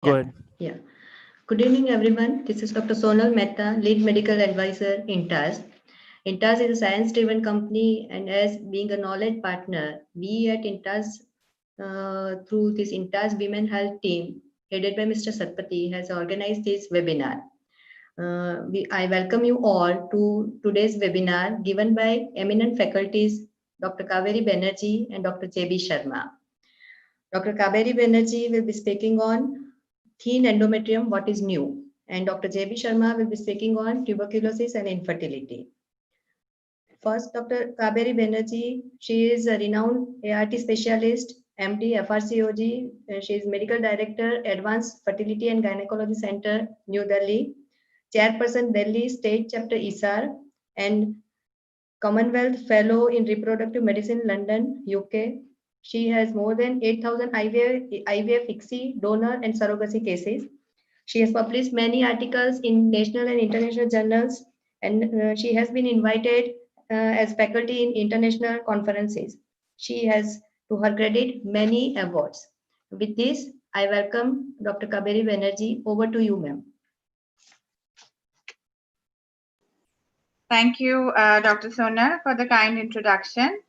Yeah, Good. yeah. Good evening, everyone. This is Dr. Sonal Mehta, Lead Medical Advisor in TAS. Intas is a science-driven company, and as being a knowledge partner, we at Intas, through this Intas Women Health team, headed by Mr. Satpathy, has organized this webinar. I welcome you all to today's webinar given by eminent faculties Dr. Kaveri Banerjee and Dr. J.B. Sharma. Dr. Kaveri Banerjee will be speaking on thin endometrium, what is new, and Dr. J.B. Sharma will be speaking on tuberculosis and infertility. First, Dr. Kaveri Banerjee, she is a renowned ART specialist, MD, FRCOG. She is Medical Director, Advanced Fertility and Gynecology Center, New Delhi, Chairperson, Delhi State Chapter ISAR, and Commonwealth Fellow in Reproductive Medicine, London, UK. She has more than 8,000 IVF, ICSI, donor, and surrogacy cases. She has published many articles in national and international journals, and she has been invited as faculty in international conferences. She has, to her credit, many awards. With this, I welcome Dr. Kaveri Banerjee. Over to you, ma'am. Thank you, Dr. Sonal, for the kind introduction.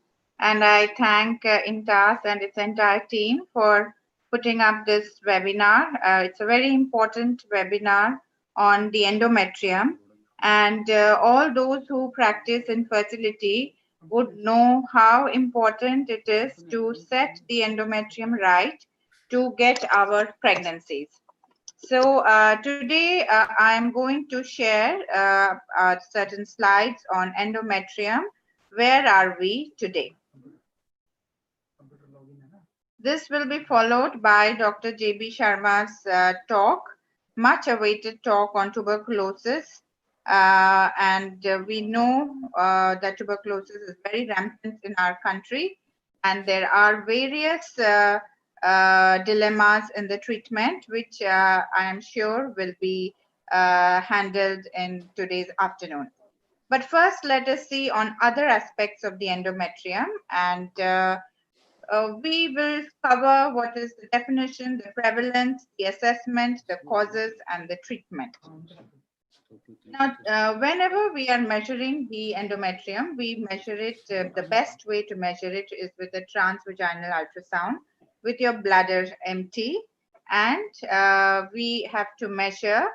And I thank INTAS and its entire team for putting up this webinar. It's a very important webinar on the endometrium. And all those who practice infertility would know how important it is to set the endometrium right to get our pregnancies. So today I am going to share certain slides on endometrium. Where are we today? This will be followed by Dr. J.B. Sharma's talk, much awaited talk on tuberculosis. We know that tuberculosis is very rampant in our country, and there are various dilemmas in the treatment, which I am sure will be handled in today's afternoon. But first, let us see on other aspects of the endometrium, and we will cover what is the definition, the prevalence, the assessment, the causes, and the treatment. Now, whenever we are measuring the endometrium, we measure it, the best way to measure it is with a transvaginal ultrasound with your bladder empty. And we have to measure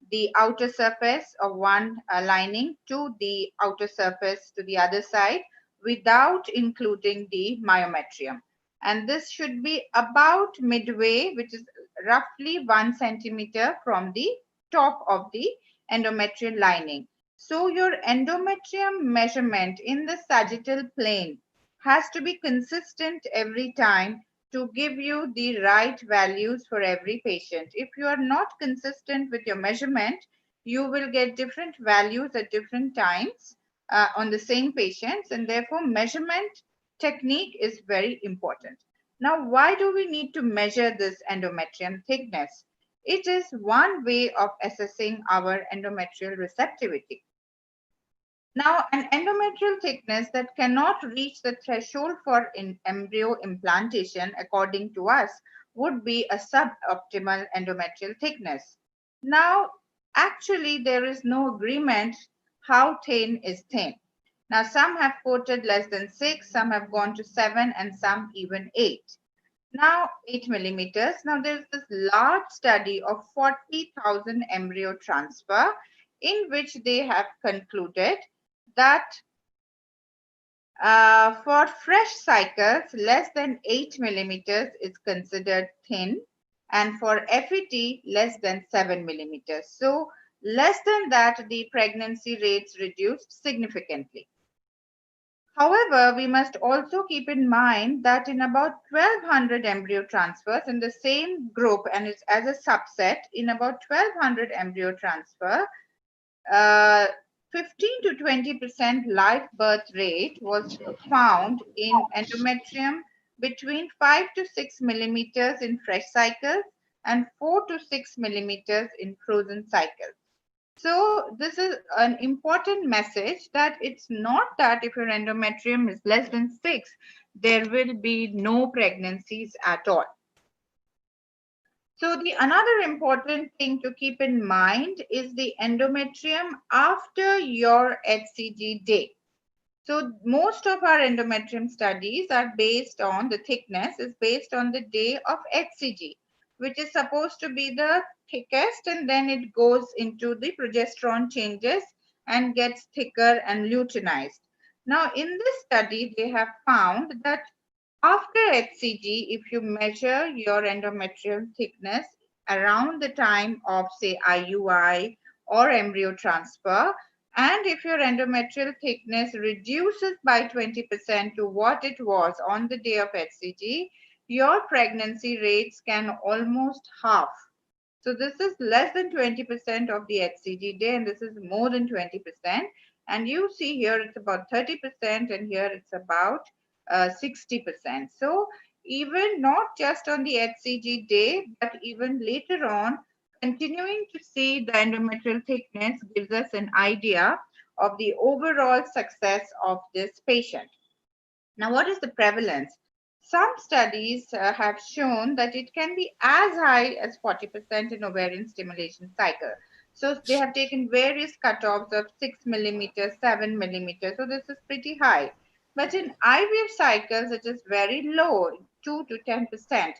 the outer surface of one lining to the outer surface to the other side without including the myometrium. And this should be about midway, which is roughly 1 centimeter from the top of the endometrial lining. So your endometrium measurement in the sagittal plane has to be consistent every time to give you the right values for every patient. If you are not consistent with your measurement, you will get different values at different times on the same patients, and therefore measurement technique is very important. Now, why do we need to measure this endometrium thickness? It is one way of assessing our endometrial receptivity. Now, an endometrial thickness that cannot reach the threshold for embryo implantation, according to us, would be a suboptimal endometrial thickness. Now, actually, there is no agreement how thin is thin. Now, some have quoted less than 6, some have gone to 7, and some even 8. Now, 8 millimeters. Now, there's this large study of 40,000 embryo transfer in which they have concluded that for fresh cycles, less than 8 millimeters is considered thin, and for FET, less than 7 millimeters. So, less than that, the pregnancy rates reduced significantly. However, we must also keep in mind that in about 1200 embryo transfers in the same group, and it's as a subset, in about 1200 embryo transfer, 15 to 20% live birth rate was found in endometrium between 5 to 6 millimeters in fresh cycles and 4 to 6 millimeters in frozen cycles. So this is an important message that it's not that if your endometrium is less than 6, there will be no pregnancies at all. So the another important thing to keep in mind is the endometrium after your HCG day. So most of our endometrium studies are based on the thickness is based on the day of HCG, which is supposed to be the thickest, and then it goes into the progesterone changes and gets thicker and luteinized. Now in this study, they have found that after HCG, if you measure your endometrial thickness around the time of, say, IUI or embryo transfer, and if your endometrial thickness reduces by 20% to what it was on the day of HCG, your pregnancy rates can almost half. So this is less than 20% of the HCG day, and this is more than 20%. And you see here it's about 30%, and here it's about 60%. So even not just on the HCG day, but even later on, continuing to see the endometrial thickness gives us an idea of the overall success of this patient. Now, what is the prevalence? Some studies have shown that it can be as high as 40% in ovarian stimulation cycle. So they have taken various cutoffs of 6 millimeters, 7 millimeters. So this is pretty high. But in IVF cycles, it is very low, 2 to 10%.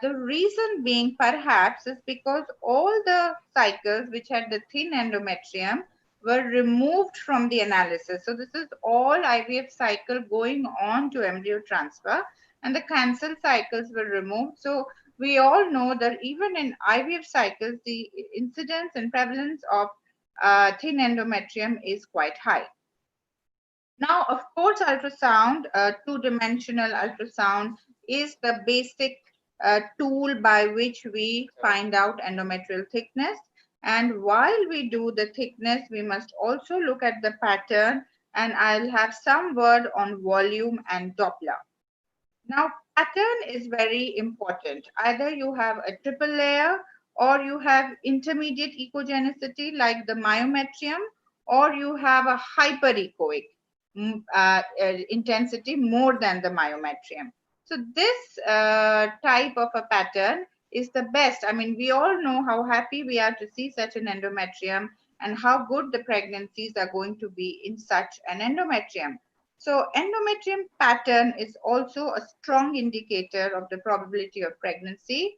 The reason being perhaps is because all the cycles which had the thin endometrium were removed from the analysis. So this is all IVF cycle going on to embryo transfer, and the cancel cycles were removed. So we all know that even in IVF cycles, the incidence and prevalence of thin endometrium is quite high. Now, of course, ultrasound, two-dimensional ultrasound is the basic tool by which we find out endometrial thickness. And while we do the thickness, we must also look at the pattern, and I'll have some word on volume and Doppler. Now, pattern is very important. Either you have a triple layer, or you have intermediate echogenicity like the myometrium, or you have a hyperechoic intensity more than the myometrium. So this type of a pattern is the best. I mean, we all know how happy we are to see such an endometrium and how good the pregnancies are going to be in such an endometrium. So endometrium pattern is also a strong indicator of the probability of pregnancy.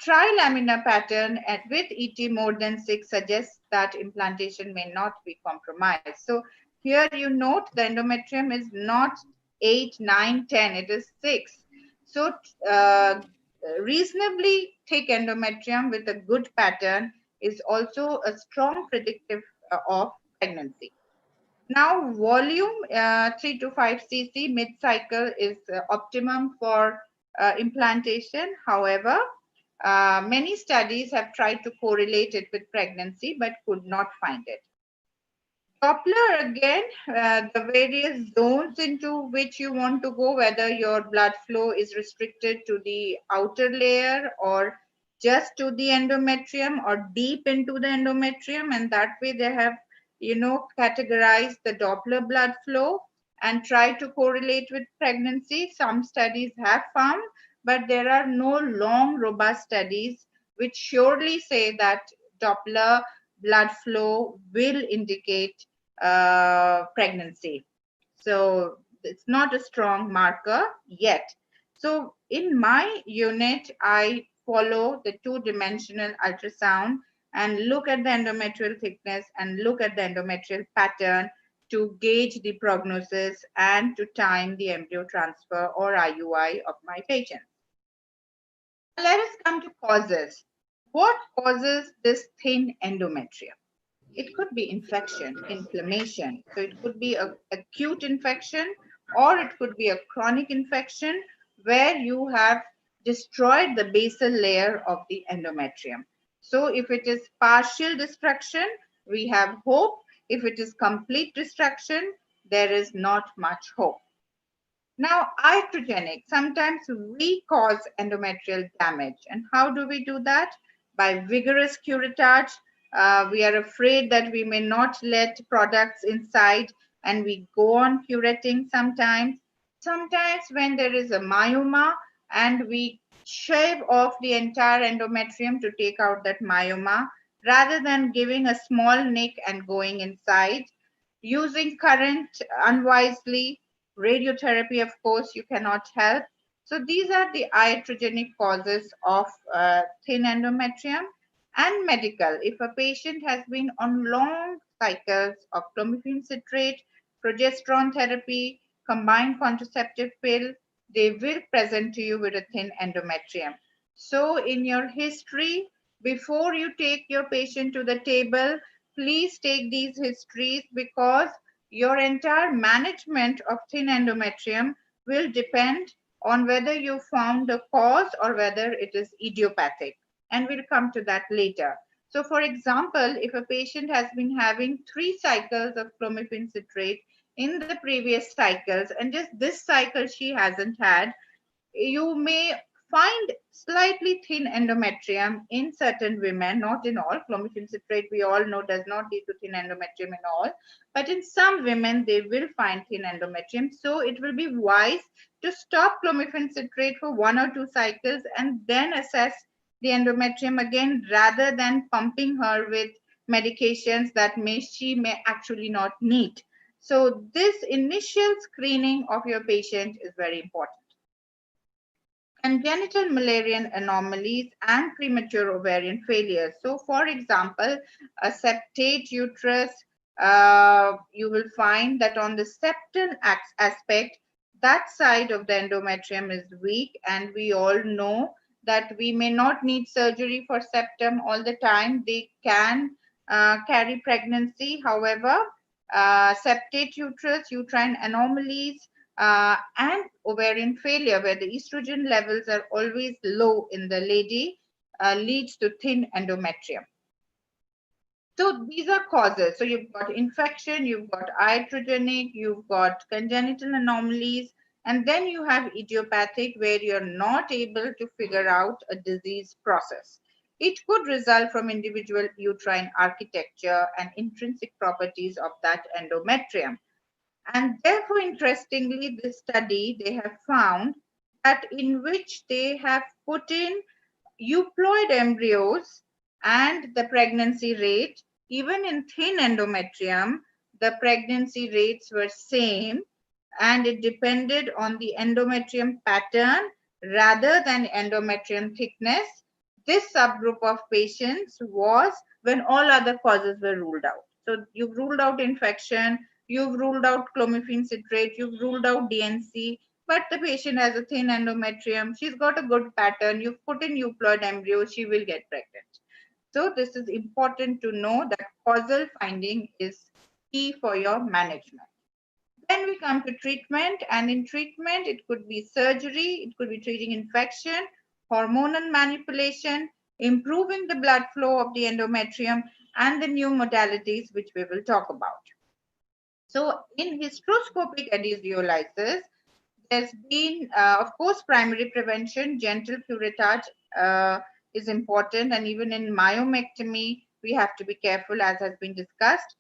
Trilaminar pattern with ET more than 6 suggests that implantation may not be compromised. So here you note the endometrium is not 8, 9, 10, it is 6. So reasonably thick endometrium with a good pattern is also a strong predictive of pregnancy. Now, volume 3 to 5 cc mid-cycle is optimum for implantation. However, many studies have tried to correlate it with pregnancy but could not find it. Doppler, again, the various zones into which you want to go, whether your blood flow is restricted to the outer layer or just to the endometrium or deep into the endometrium, and that way they have categorize the Doppler blood flow and try to correlate with pregnancy. Some studies have found, but there are no long, robust studies which surely say that Doppler blood flow will indicate pregnancy. So it's not a strong marker yet. So in my unit, I follow the two-dimensional ultrasound and look at the endometrial thickness and look at the endometrial pattern to gauge the prognosis and to time the embryo transfer or IUI of my patient. Let us come to causes. What causes this thin endometrium? It could be infection, inflammation. So it could be an acute infection, or it could be a chronic infection where you have destroyed the basal layer of the endometrium. So if it is partial destruction, we have hope. If it is complete destruction, there is not much hope. Now, iatrogenic, sometimes we cause endometrial damage. And how do we do that? By vigorous curettage. We are afraid that we may not let products inside, and we go on curating sometimes. Sometimes when there is a myoma and we shave off the entire endometrium to take out that myoma, rather than giving a small nick and going inside. Using current unwisely, radiotherapy, of course, you cannot help. So these are the iatrogenic causes of thin endometrium. And medical, if a patient has been on long cycles of clomiphene citrate, progesterone therapy, combined contraceptive pill, they will present to you with a thin endometrium. So in your history, before you take your patient to the table, please take these histories, because your entire management of thin endometrium will depend on whether you found the cause or whether it is idiopathic. And we'll come to that later. So for example, if a patient has been having 3 cycles of clomiphene citrate in the previous cycles, and just this cycle she hasn't had, you may find slightly thin endometrium in certain women, not in all. Clomiphene citrate, we all know, does not lead to thin endometrium in all, but in some women, they will find thin endometrium. So it will be wise to stop clomiphene citrate for 1 or 2 cycles and then assess the endometrium again, rather than pumping her with medications that she may actually not need. So this initial screening of your patient is very important. Congenital Mullerian anomalies and premature ovarian failure. So for example, a septate uterus, you will find that on the septal aspect, that side of the endometrium is weak, and we all know that we may not need surgery for septum all the time. They can carry pregnancy. However, septate uterus, uterine anomalies, and ovarian failure, where the estrogen levels are always low in the lady, leads to thin endometrium. So these are causes. So you've got infection, you've got iatrogenic, you've got congenital anomalies, and then you have idiopathic, where you're not able to figure out a disease process. It could result from individual uterine architecture and intrinsic properties of that endometrium. And therefore, interestingly, this study, they have found that in which they have put in euploid embryos and the pregnancy rate, even in thin endometrium, the pregnancy rates were same, and it depended on the endometrium pattern rather than endometrium thickness. This subgroup of patients was when all other causes were ruled out. So you've ruled out infection, you've ruled out clomiphene citrate, you've ruled out DNC, but the patient has a thin endometrium, she's got a good pattern, you've put in euploid embryo, she will get pregnant. So this is important to know, that causal finding is key for your management. Then we come to treatment, and in treatment, it could be surgery, it could be treating infection, hormonal manipulation, improving the blood flow of the endometrium, and the new modalities which we will talk about. So in hysteroscopic adhesiolysis, there's been, of course, primary prevention, gentle curettage is important, and even in myomectomy, we have to be careful, as has been discussed.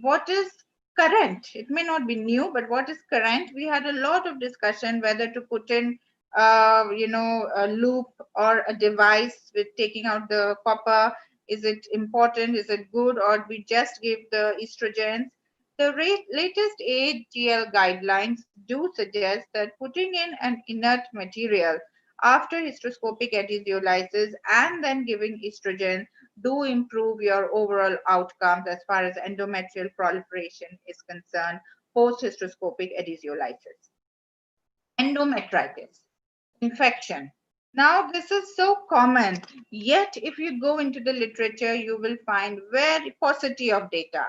What is current? It may not be new, but what is current? We had a lot of discussion whether to put in, a loop or a device with taking out the copper. Is it important? Is it good? Or we just give the estrogens? The latest AHGL guidelines do suggest that putting in an inert material after hysteroscopic adhesiolysis and then giving estrogen do improve your overall outcomes as far as endometrial proliferation is concerned post hysteroscopic adhesiolysis. Endometritis, infection. Now, this is so common, yet if you go into the literature, you will find very paucity of data.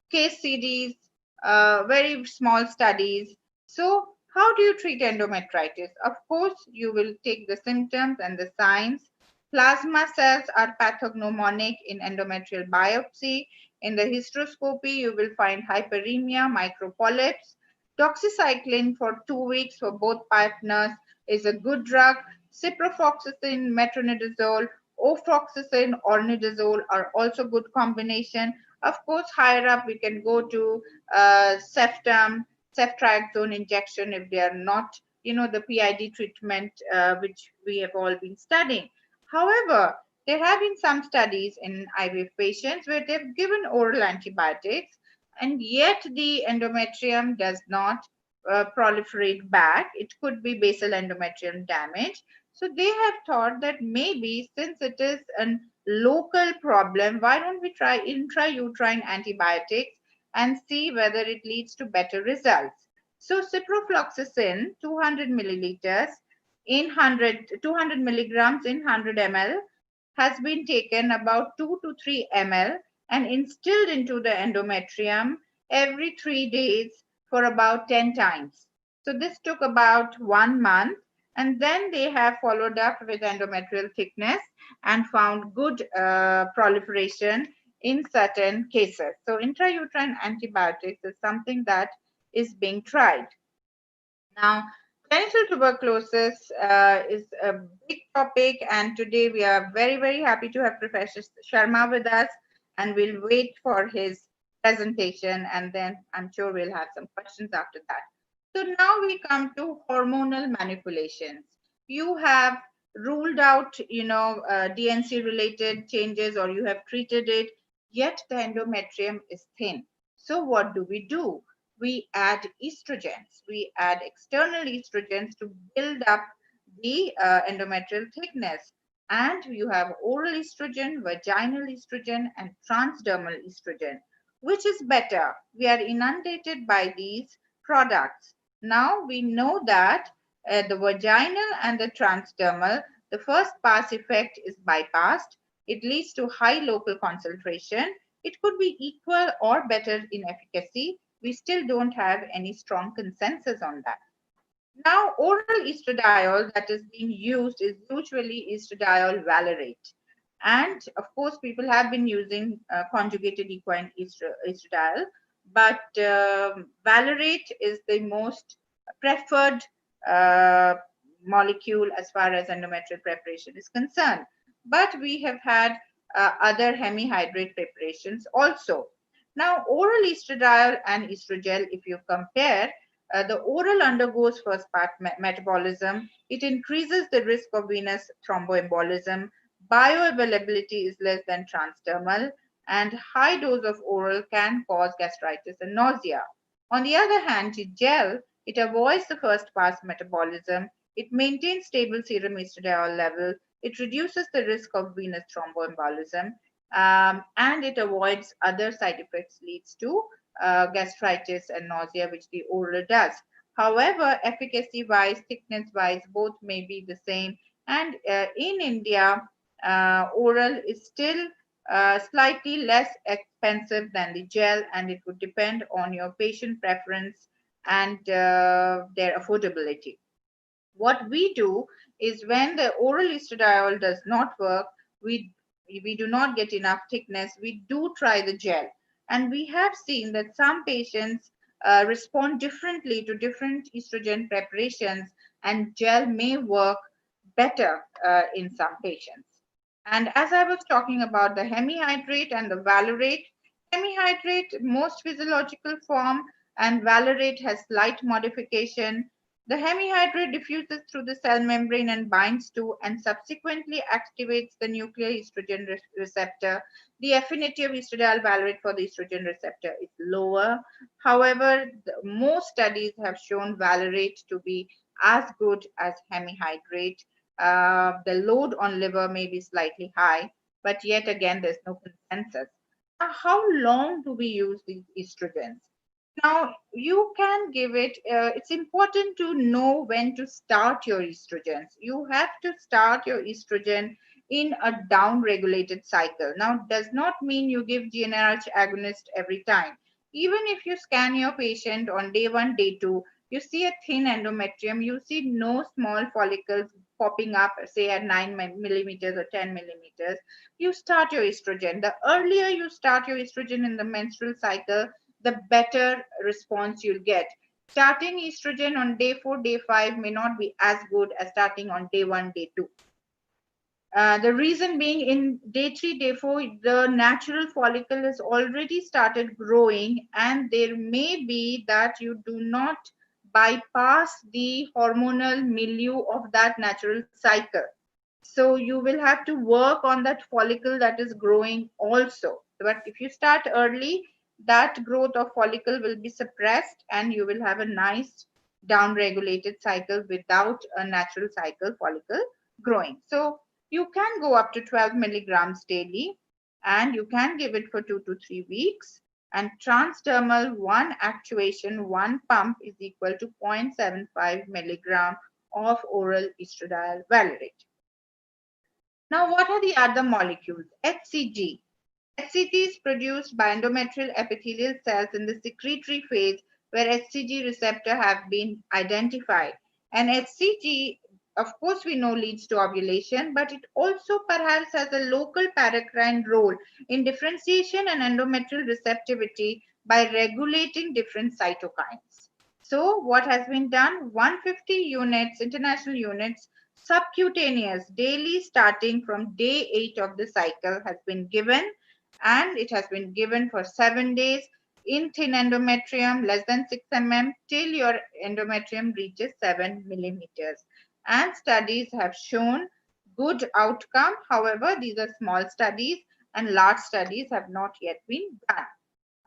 Case series, very small studies. So how do you treat endometritis? Of course, you will take the symptoms and the signs. Plasma cells are pathognomonic in endometrial biopsy. In the hysteroscopy, you will find hyperemia, micropolyps. Doxycycline for 2 weeks for both partners is a good drug. Ciprofloxacin, metronidazole, ofloxacin, ornidazole are also good combination. Of course, higher up, we can go to ceftriaxone injection if they are not, the PID treatment, which we have all been studying. However, there have been some studies in IVF patients where they've given oral antibiotics, and yet the endometrium does not proliferate back. It could be basal endometrial damage. So they have thought that maybe since it is a local problem, why don't we try intrauterine antibiotics and see whether it leads to better results. So ciprofloxacin 200 milliliters in 200 milligrams in 100 ml has been taken about 2 to 3 ml and instilled into the endometrium every 3 days for about 10 times. So this took about 1 month, and then they have followed up with endometrial thickness and found good proliferation in certain cases. So intrauterine antibiotics is something that is being tried. Now, genital tuberculosis is a big topic, and today we are very, very happy to have Professor Sharma with us, and we'll wait for his presentation, and then I'm sure we'll have some questions after that. So now we come to hormonal manipulations. You have ruled out, DNC related changes, or you have treated it, yet the endometrium is thin. So what do? We add estrogens. We add external estrogens to build up the endometrial thickness. And you have oral estrogen, vaginal estrogen, and transdermal estrogen. Which is better? We are inundated by these products. Now we know that the vaginal and the transdermal, the first pass effect is bypassed. It leads to high local concentration. It could be equal or better in efficacy. We still don't have any strong consensus on that. Now, oral estradiol that is being used is usually estradiol valerate. And of course, people have been using conjugated equine estradiol, but valerate is the most preferred molecule as far as endometrial preparation is concerned. But we have had other hemihydrate preparations also. Now, oral estradiol and estrogel, if you compare, the oral undergoes first part metabolism. It increases the risk of venous thromboembolism. Bioavailability is less than transdermal, and high dose of oral can cause gastritis and nausea. On the other hand, gel, it avoids the first pass metabolism. It maintains stable serum estradiol level. It reduces the risk of venous thromboembolism, and it avoids other side effects, leads to gastritis and nausea, which the oral does. However, efficacy-wise, thickness-wise, both may be the same. And in India, oral is still slightly less expensive than the gel, and it would depend on your patient preference and their affordability. What we do is when the oral estradiol does not work, we do not get enough thickness, we do try the gel. And we have seen that some patients respond differently to different estrogen preparations, and gel may work better in some patients. And as I was talking about the hemihydrate and the valerate, hemihydrate, most physiological form, and valerate has slight modification. The hemihydrate diffuses through the cell membrane and binds to and subsequently activates the nuclear estrogen receptor. The affinity of estradiol valerate for the estrogen receptor is lower. However, most studies have shown valerate to be as good as hemihydrate. The load on liver may be slightly high, but yet again, there's no consensus. Now, how long do we use these estrogens? Now, you can give it, it's important to know when to start your estrogens. You have to start your estrogen in a down-regulated cycle. Now, does not mean you give GnRH agonist every time. Even if you scan your patient on day 1, day 2, you see a thin endometrium, you see no small follicles popping up, say at 9 millimeters or 10 millimeters, you start your estrogen. The earlier you start your estrogen in the menstrual cycle, the better response you'll get. Starting estrogen on day 4, day 5 may not be as good as starting on day 1, day 2. The reason being, in day 3, day 4, the natural follicle has already started growing, and there may be that you do not bypass the hormonal milieu of that natural cycle. So you will have to work on that follicle that is growing also. But if you start early, that growth of follicle will be suppressed and you will have a nice down-regulated cycle without a natural cycle follicle growing. So you can go up to 12 milligrams daily and you can give it for 2 to 3 weeks. And transdermal one actuation, one pump is equal to 0.75 milligram of oral estradiol valerate. Now, what are the other molecules? HCG. HCG is produced by endometrial epithelial cells in the secretory phase where HCG receptor have been identified. And HCG, of course, we know leads to ovulation, but it also perhaps has a local paracrine role in differentiation and endometrial receptivity by regulating different cytokines. So what has been done? 150 units, international units, subcutaneous daily starting from day 8 of the cycle has been given, and it has been given for 7 days in thin endometrium less than 6 mm till your endometrium reaches 7 millimeters. And studies have shown good outcome. However, these are small studies and large studies have not yet been done.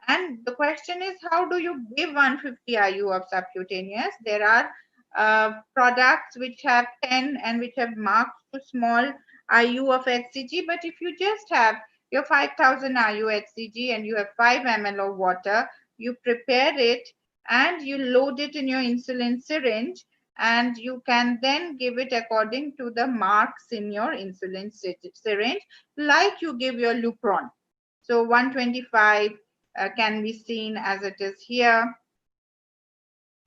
And the question is, how do you give 150 IU of subcutaneous? There are products which have 10 and which have marked to small IU of HCG. But if you just have your 5000 IU HCG and you have 5 ml of water, you prepare it and you load it in your insulin syringe, and you can then give it according to the marks in your insulin syringe, like you give your Lupron. So 125 can be seen as it is here.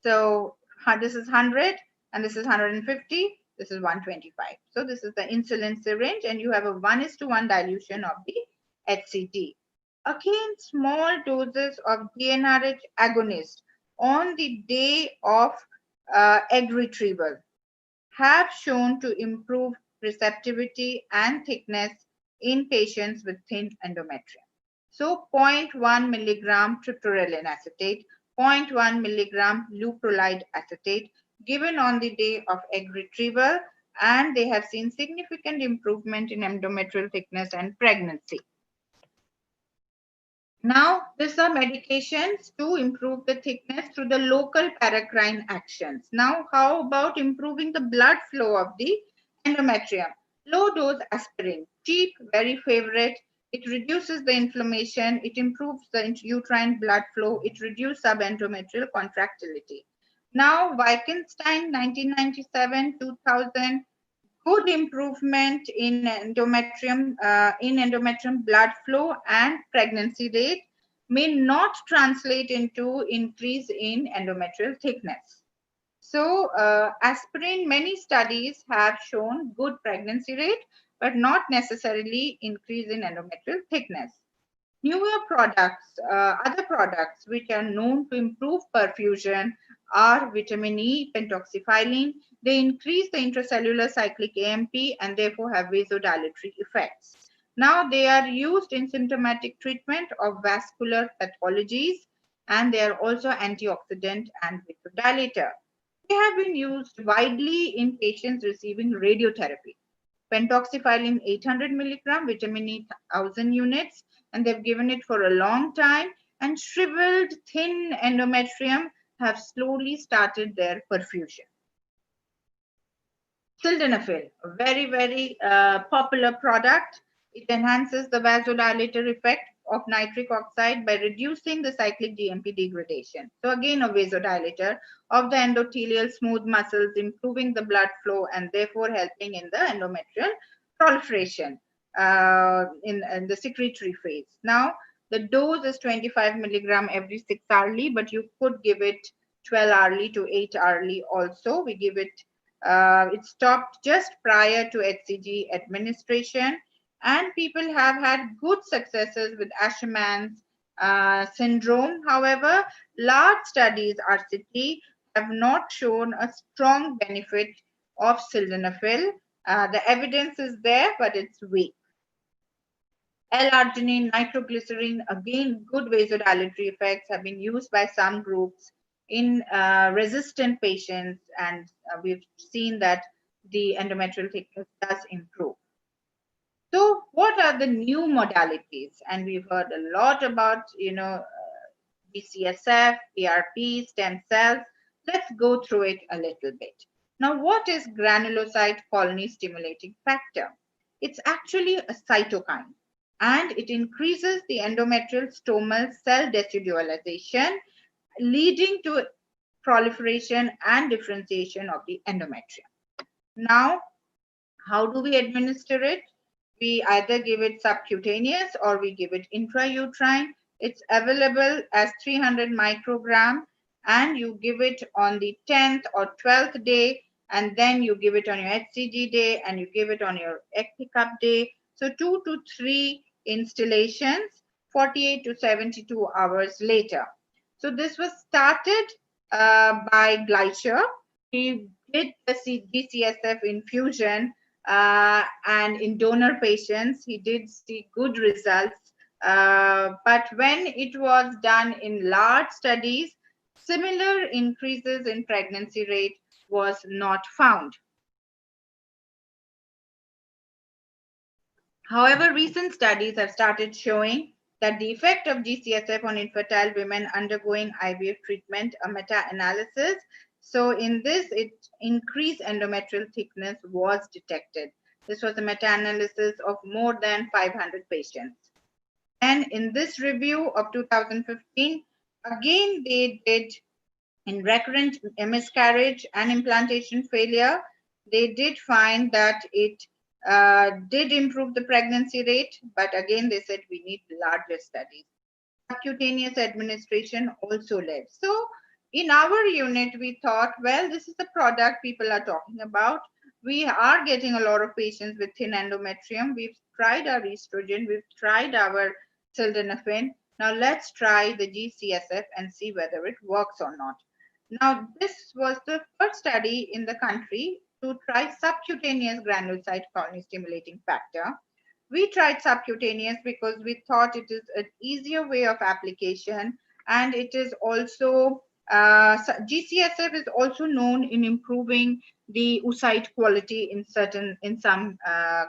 So this is 100 and this is 150. This is 125. So this is the insulin syringe and you have a 1:1 dilution of the HCG. Again, small doses of GnRH agonist on the day of egg retrieval have shown to improve receptivity and thickness in patients with thin endometrium. So 0.1 milligram triptorelin acetate, 0.1 milligram leuprolide acetate given on the day of egg retrieval, and they have seen significant improvement in endometrial thickness and pregnancy. Now, these are medications to improve the thickness through the local paracrine actions. Now, how about improving the blood flow of the endometrium? Low dose aspirin, cheap, very favorite. It reduces the inflammation, it improves the uterine blood flow, it reduces subendometrial contractility. Now, Wittgenstein, 1997, 2000, good improvement in endometrium blood flow and pregnancy rate may not translate into increase in endometrial thickness. So aspirin, many studies have shown good pregnancy rate, but not necessarily increase in endometrial thickness. Newer products, other products which are known to improve perfusion are vitamin E, pentoxifylline. They increase the intracellular cyclic AMP and therefore have vasodilatory effects. Now they are used in symptomatic treatment of vascular pathologies, and they are also antioxidant and vasodilator. They have been used widely in patients receiving radiotherapy. Pentoxifylline 800 milligram, vitamin E 1000 units, and they've given it for a long time, and shriveled thin endometrium have slowly started their perfusion. Sildenafil, a very, very popular product. It enhances the vasodilator effect of nitric oxide by reducing the cyclic GMP degradation. So again, a vasodilator of the endothelial smooth muscles, improving the blood flow and therefore helping in the endometrial proliferation in the secretory phase. Now, the dose is 25 milligram every 6 hourly, but you could give it 12 hourly to 8 hourly also. We give it, it stopped just prior to HCG administration, and people have had good successes with Asherman's syndrome. However, large studies, RCT, have not shown a strong benefit of sildenafil. The evidence is there, but it's weak. L-arginine, nitroglycerin, again, good vasodilatory effects have been used by some groups. in resistant patients, and we've seen that the endometrial thickness does improve. So what are the new modalities? And we've heard a lot about, GCSF, PRP, stem cells. Let's go through it a little bit. Now, what is granulocyte colony stimulating factor? It's actually a cytokine, and it increases the endometrial stromal cell decidualization, leading to proliferation and differentiation of the endometrium. Now, how do we administer it? We either give it subcutaneous or we give it intrauterine. It's available as 300 microgram, and you give it on the 10th or 12th day, and then you give it on your HCG day, and you give it on your ectocup day. So 2 to 3 instillations, 48 to 72 hours later. So this was started by Gleicher. He did the GCSF infusion, and in donor patients, he did see good results. But when it was done in large studies, similar increases in pregnancy rate was not found. However, recent studies have started showing that the effect of GCSF on infertile women undergoing IVF treatment, a meta-analysis. So in this, it increased endometrial thickness was detected. This was a meta-analysis of more than 500 patients. And in this review of 2015, again, they did in recurrent miscarriage and implantation failure, they did find that it did improve the pregnancy rate, but again, they said we need larger studies. Subcutaneous administration also led. So in our unit, we thought, well, this is the product people are talking about. We are getting a lot of patients with thin endometrium. We've tried our estrogen, we've tried our sildenafil. Now let's try the GCSF and see whether it works or not. Now, this was the first study in the country to try subcutaneous granulocyte colony stimulating factor. We tried subcutaneous because we thought it is an easier way of application, and it is also GCSF is also known in improving the oocyte quality in some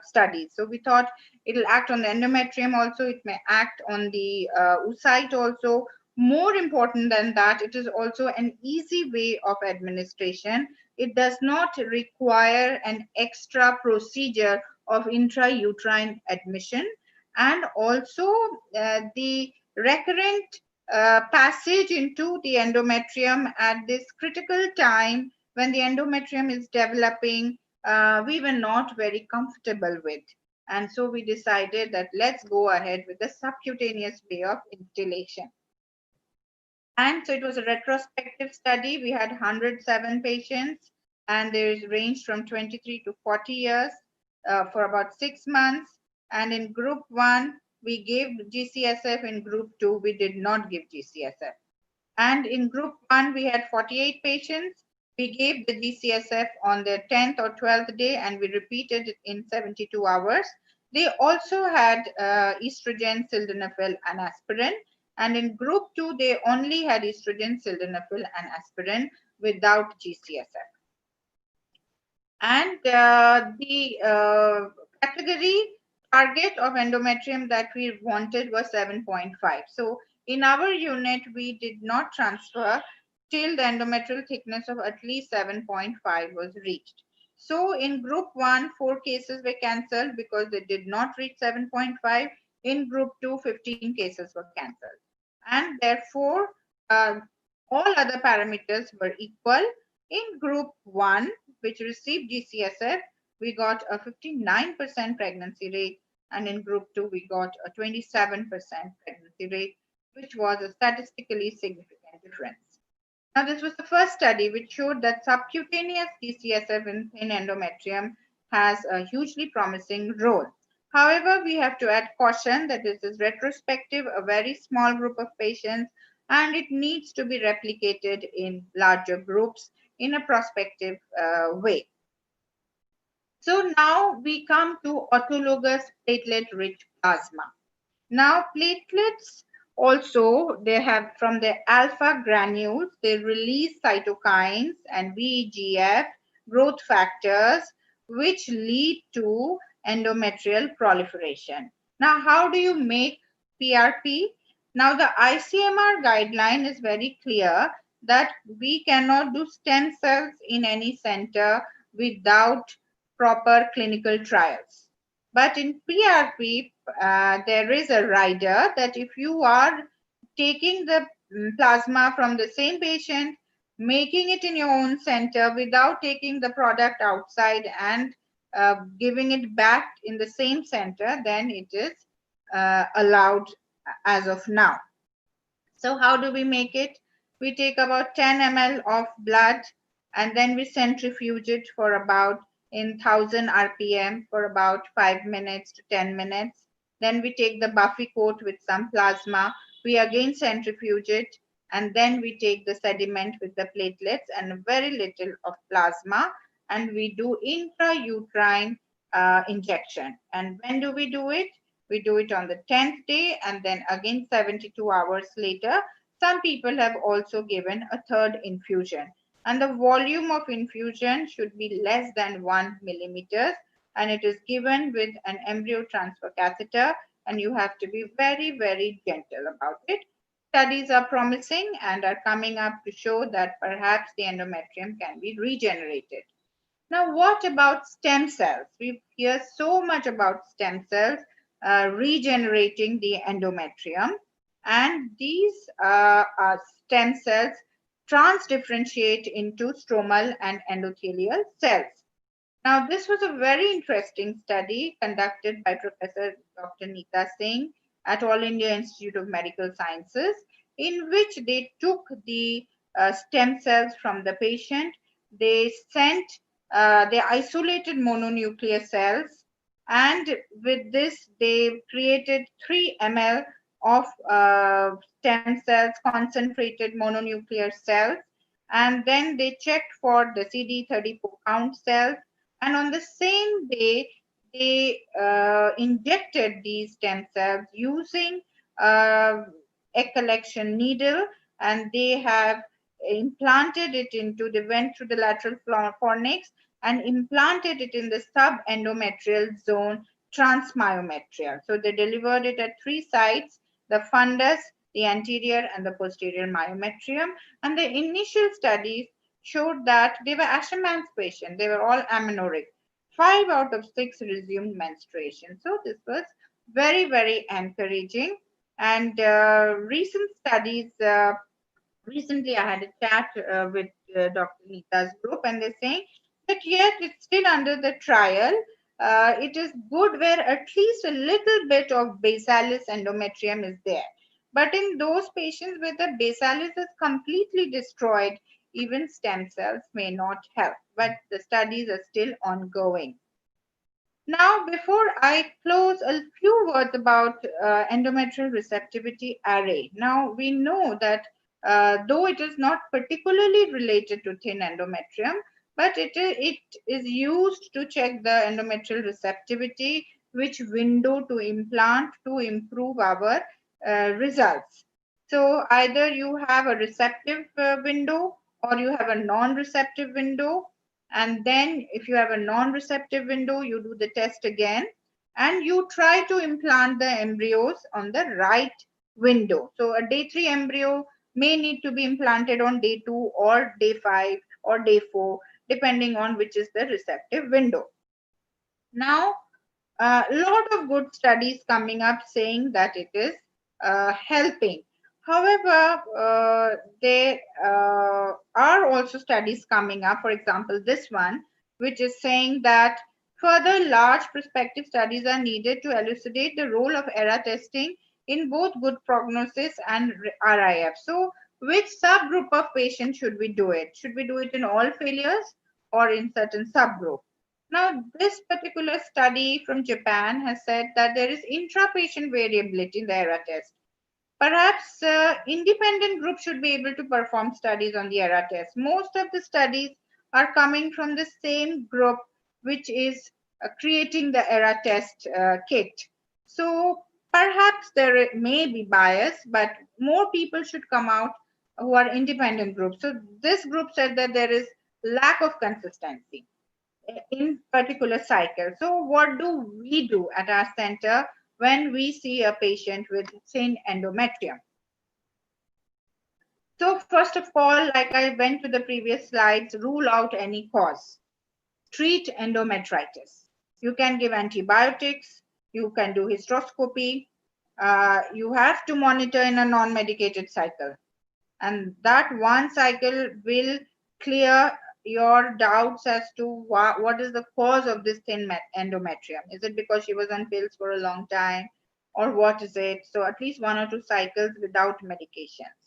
studies. So we thought it'll act on the endometrium also, it may act on the oocyte also. More important than that, it is also an easy way of administration. It does not require an extra procedure of intrauterine admission, and also the recurrent passage into the endometrium at this critical time when the endometrium is developing, we were not very comfortable with. And so we decided that let's go ahead with the subcutaneous way of instillation. And so it was a retrospective study. We had 107 patients, and they ranged from 23 to 40 years for about 6 months. And in group 1, we gave GCSF. In group 2, we did not give GCSF. And in group 1, we had 48 patients. We gave the GCSF on the 10th or 12th day, and we repeated it in 72 hours. They also had estrogen, sildenafil, and aspirin. And in group 2, they only had estrogen, sildenafil, and aspirin without GCSF. And the category target of endometrium that we wanted was 7.5. So in our unit, we did not transfer till the endometrial thickness of at least 7.5 was reached. So in group 1, 4 cases were cancelled because they did not reach 7.5. In group 2, 15 cases were cancelled. And therefore, all other parameters were equal. In group 1, which received GCSF, we got a 59% pregnancy rate, and in group 2, we got a 27% pregnancy rate, which was a statistically significant difference. Now, this was the first study which showed that subcutaneous GCSF in thin endometrium has a hugely promising role. However, we have to add caution that this is retrospective, a very small group of patients, and it needs to be replicated in larger groups in a prospective way. So now we come to autologous platelet-rich plasma. Now, platelets Also, they have from the alpha granules, they release cytokines and VEGF growth factors, which lead to endometrial proliferation. Now, how do you make PRP? Now, the ICMR guideline is very clear that we cannot do stem cells in any center without proper clinical trials. But in PRP, there is a rider that if you are taking the plasma from the same patient, making it in your own center without taking the product outside and giving it back in the same center, then it is allowed as of now. So how do we make it? We take about 10 ml of blood and then we centrifuge it for about in 1000 RPM for about 5 minutes to 10 minutes. Then we take the buffy coat with some plasma. We again centrifuge it and then we take the sediment with the platelets and very little of plasma and we do intrauterine injection. And when do we do it? We do it on the 10th day and then again 72 hours later. Some people have also given a third infusion. And the volume of infusion should be less than 1 millimeters and it is given with an embryo transfer catheter and you have to be very, very gentle about it. Studies are promising and are coming up to show that perhaps the endometrium can be regenerated. Now, what about stem cells? We hear so much about stem cells regenerating the endometrium, and these stem cells transdifferentiate into stromal and endothelial cells. Now, this was a very interesting study conducted by Professor Dr. Neeta Singh at All India Institute of Medical Sciences, in which they took the stem cells from the patient. They isolated mononuclear cells, and with this, they created 3 ml of stem cells, concentrated mononuclear cells, and then they checked for the CD34 count cells. And on the same day, they injected these stem cells using a collection needle, and they have implanted it into, they went through the lateral fornix and implanted it in the subendometrial zone transmyometrial. So they delivered it at 3 sites, the fundus, the anterior and the posterior myometrium. And the initial studies showed that they were Asherman's patients. They were all amenorrheic. 5 out of 6 resumed menstruation. So this was very, very encouraging. And recent studies, recently I had a chat with Dr. Neeta's group, and they're saying that yet it's still under the trial. It is good where at least a little bit of basalis endometrium is there. But in those patients where the basalis is completely destroyed, even stem cells may not help. But the studies are still ongoing. Now, before I close, a few words about endometrial receptivity array. Now, we know that though it is not particularly related to thin endometrium, but it is used to check the endometrial receptivity, which window to implant to improve our results. So either you have a receptive window or you have a non-receptive window. And then if you have a non-receptive window, you do the test again and you try to implant the embryos on the right window. So a day 3 embryo may need to be implanted on day 2 or day 5 or day 4, depending on which is the receptive window. Now, a lot of good studies coming up saying that it is helping. However, there are also studies coming up, for example, this one, which is saying that further large prospective studies are needed to elucidate the role of ERA testing in both good prognosis and RIF. So which subgroup of patients should we do it? Should we do it in all failures or in certain subgroup? Now, this particular study from Japan has said that there is intra-patient variability in the ERA test. Perhaps independent groups should be able to perform studies on the ERA test. Most of the studies are coming from the same group, which is creating the ERA test kit. So perhaps Perhaps there may be bias, but more people should come out who are independent groups. So this group said that there is lack of consistency in particular cycle. So what do we do at our center when we see a patient with thin endometrium? So first of all, like I went to the previous slides, rule out any cause. Treat endometritis. You can give antibiotics, you can do hysteroscopy, you have to monitor in a non-medicated cycle. And that one cycle will clear your doubts as to what is the cause of this thin endometrium. Is it because she was on pills for a long time, or what is it? So at least 1 or 2 cycles without medications.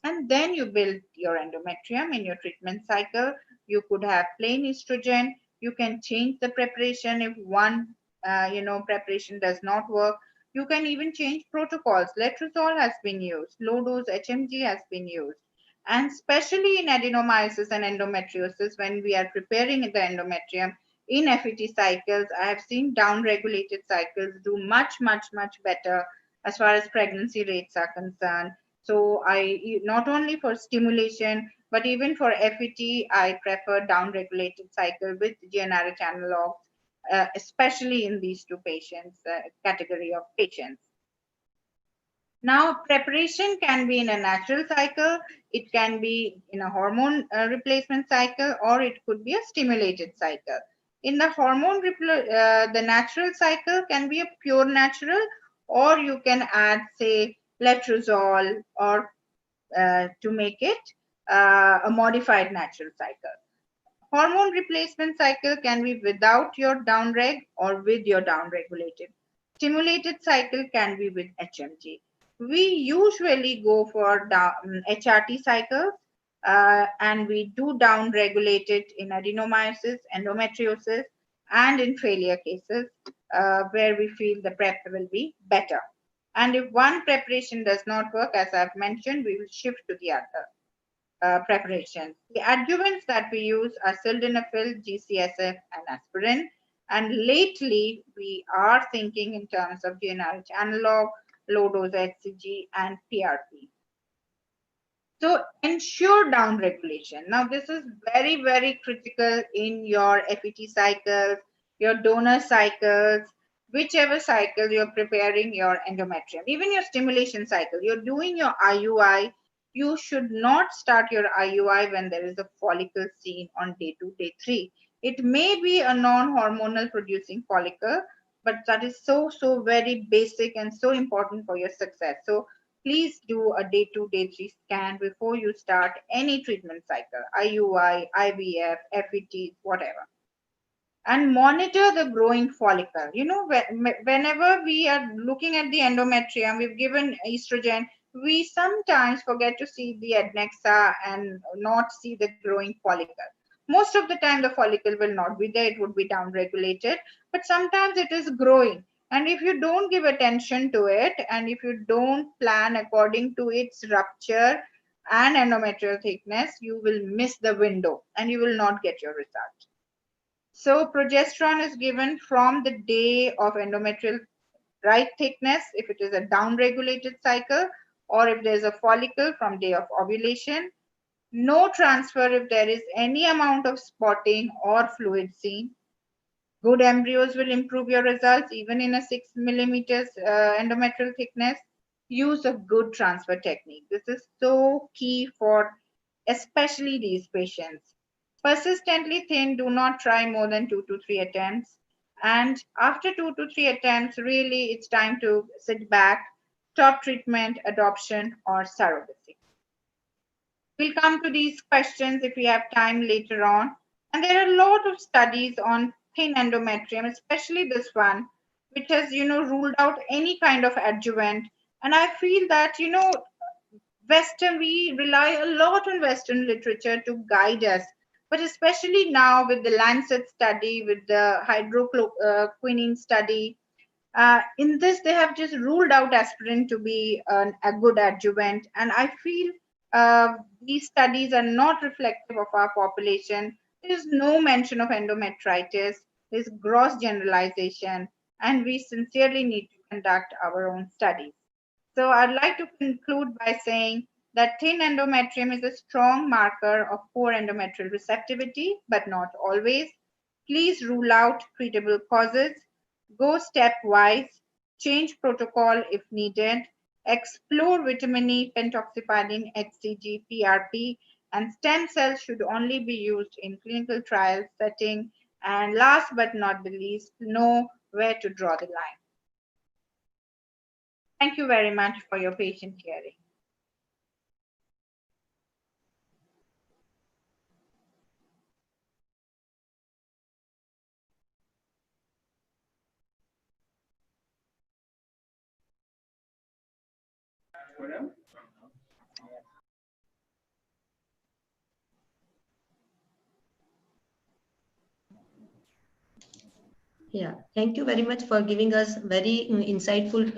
And then you build your endometrium in your treatment cycle. You could have plain estrogen. You can change the preparation if one preparation does not work. You can even change protocols. Letrozole has been used, low dose HMG has been used. And especially in adenomyosis and endometriosis, when we are preparing the endometrium in FET cycles, I have seen down-regulated cycles do much, much, much better as far as pregnancy rates are concerned. So I, not only for stimulation, but even for FET, I prefer down-regulated cycle with GnRH analogs, especially in these two patients, category of patients. Now, preparation can be in a natural cycle, it can be in a hormone replacement cycle, or it could be a stimulated cycle. In the hormone, the natural cycle can be a pure natural, or you can add, say, letrozole, or to make it a modified natural cycle. Hormone replacement cycle can be without your downreg or with your downregulated. Stimulated cycle can be with HMG. We usually go for HRT cycles, and we do downregulate it in adenomyosis, endometriosis, and in failure cases where we feel the prep will be better. And if one preparation does not work, as I've mentioned, we will shift to the other preparations. The adjuvants that we use are sildenafil, GCSF, and aspirin. And lately, we are thinking in terms of GnRH analog, low-dose HCG, and PRP. So ensure down regulation. Now, this is very, very critical in your FET cycles, your donor cycles, whichever cycle you're preparing your endometrium, even your stimulation cycle, you're doing your IUI, you should not start your IUI when there is a follicle seen on day 2, day 3. It may be a non-hormonal producing follicle, but that is so very basic and so important for your success. So please do a day 2, day 3 scan before you start any treatment cycle, IUI, IVF, FET, whatever. And monitor the growing follicle. You know, whenever we are looking at the endometrium, we've given estrogen, we sometimes forget to see the adnexa and not see the growing follicle. Most of the time, the follicle will not be there, it would be downregulated, but sometimes it is growing. And if you don't give attention to it, and if you don't plan according to its rupture and endometrial thickness, you will miss the window and you will not get your result. So progesterone is given from the day of endometrial right thickness, if it is a downregulated cycle, or if there's a follicle from day of ovulation. No transfer if there is any amount of spotting or fluid seen. Good embryos will improve your results even in a 6 millimeters endometrial thickness. Use a good transfer technique. This is so key for especially these patients. Persistently thin, do not try more than 2 to 3 attempts. And after 2 to 3 attempts, really it's time to sit back, stop treatment, adoption, or surrogacy. We'll come to these questions if we have time later on. And there are a lot of studies on thin endometrium, especially this one, which has, ruled out any kind of adjuvant. And I feel that, we rely a lot on Western literature to guide us. But especially now with the Lancet study, with the hydroquinone study, in this, they have just ruled out aspirin to be a good adjuvant. And I feel these studies are not reflective of our population. There is no mention of endometritis. There's gross generalization. And we sincerely need to conduct our own studies. So I'd like to conclude by saying that thin endometrium is a strong marker of poor endometrial receptivity, but not always. Please rule out treatable causes, go stepwise, change protocol if needed, explore vitamin E, pentoxifadine, HCG, PRP, and stem cells should only be used in clinical trial setting. And last but not the least, know where to draw the line. Thank you very much for your patient hearing. Yeah, thank you very much for giving us very insightful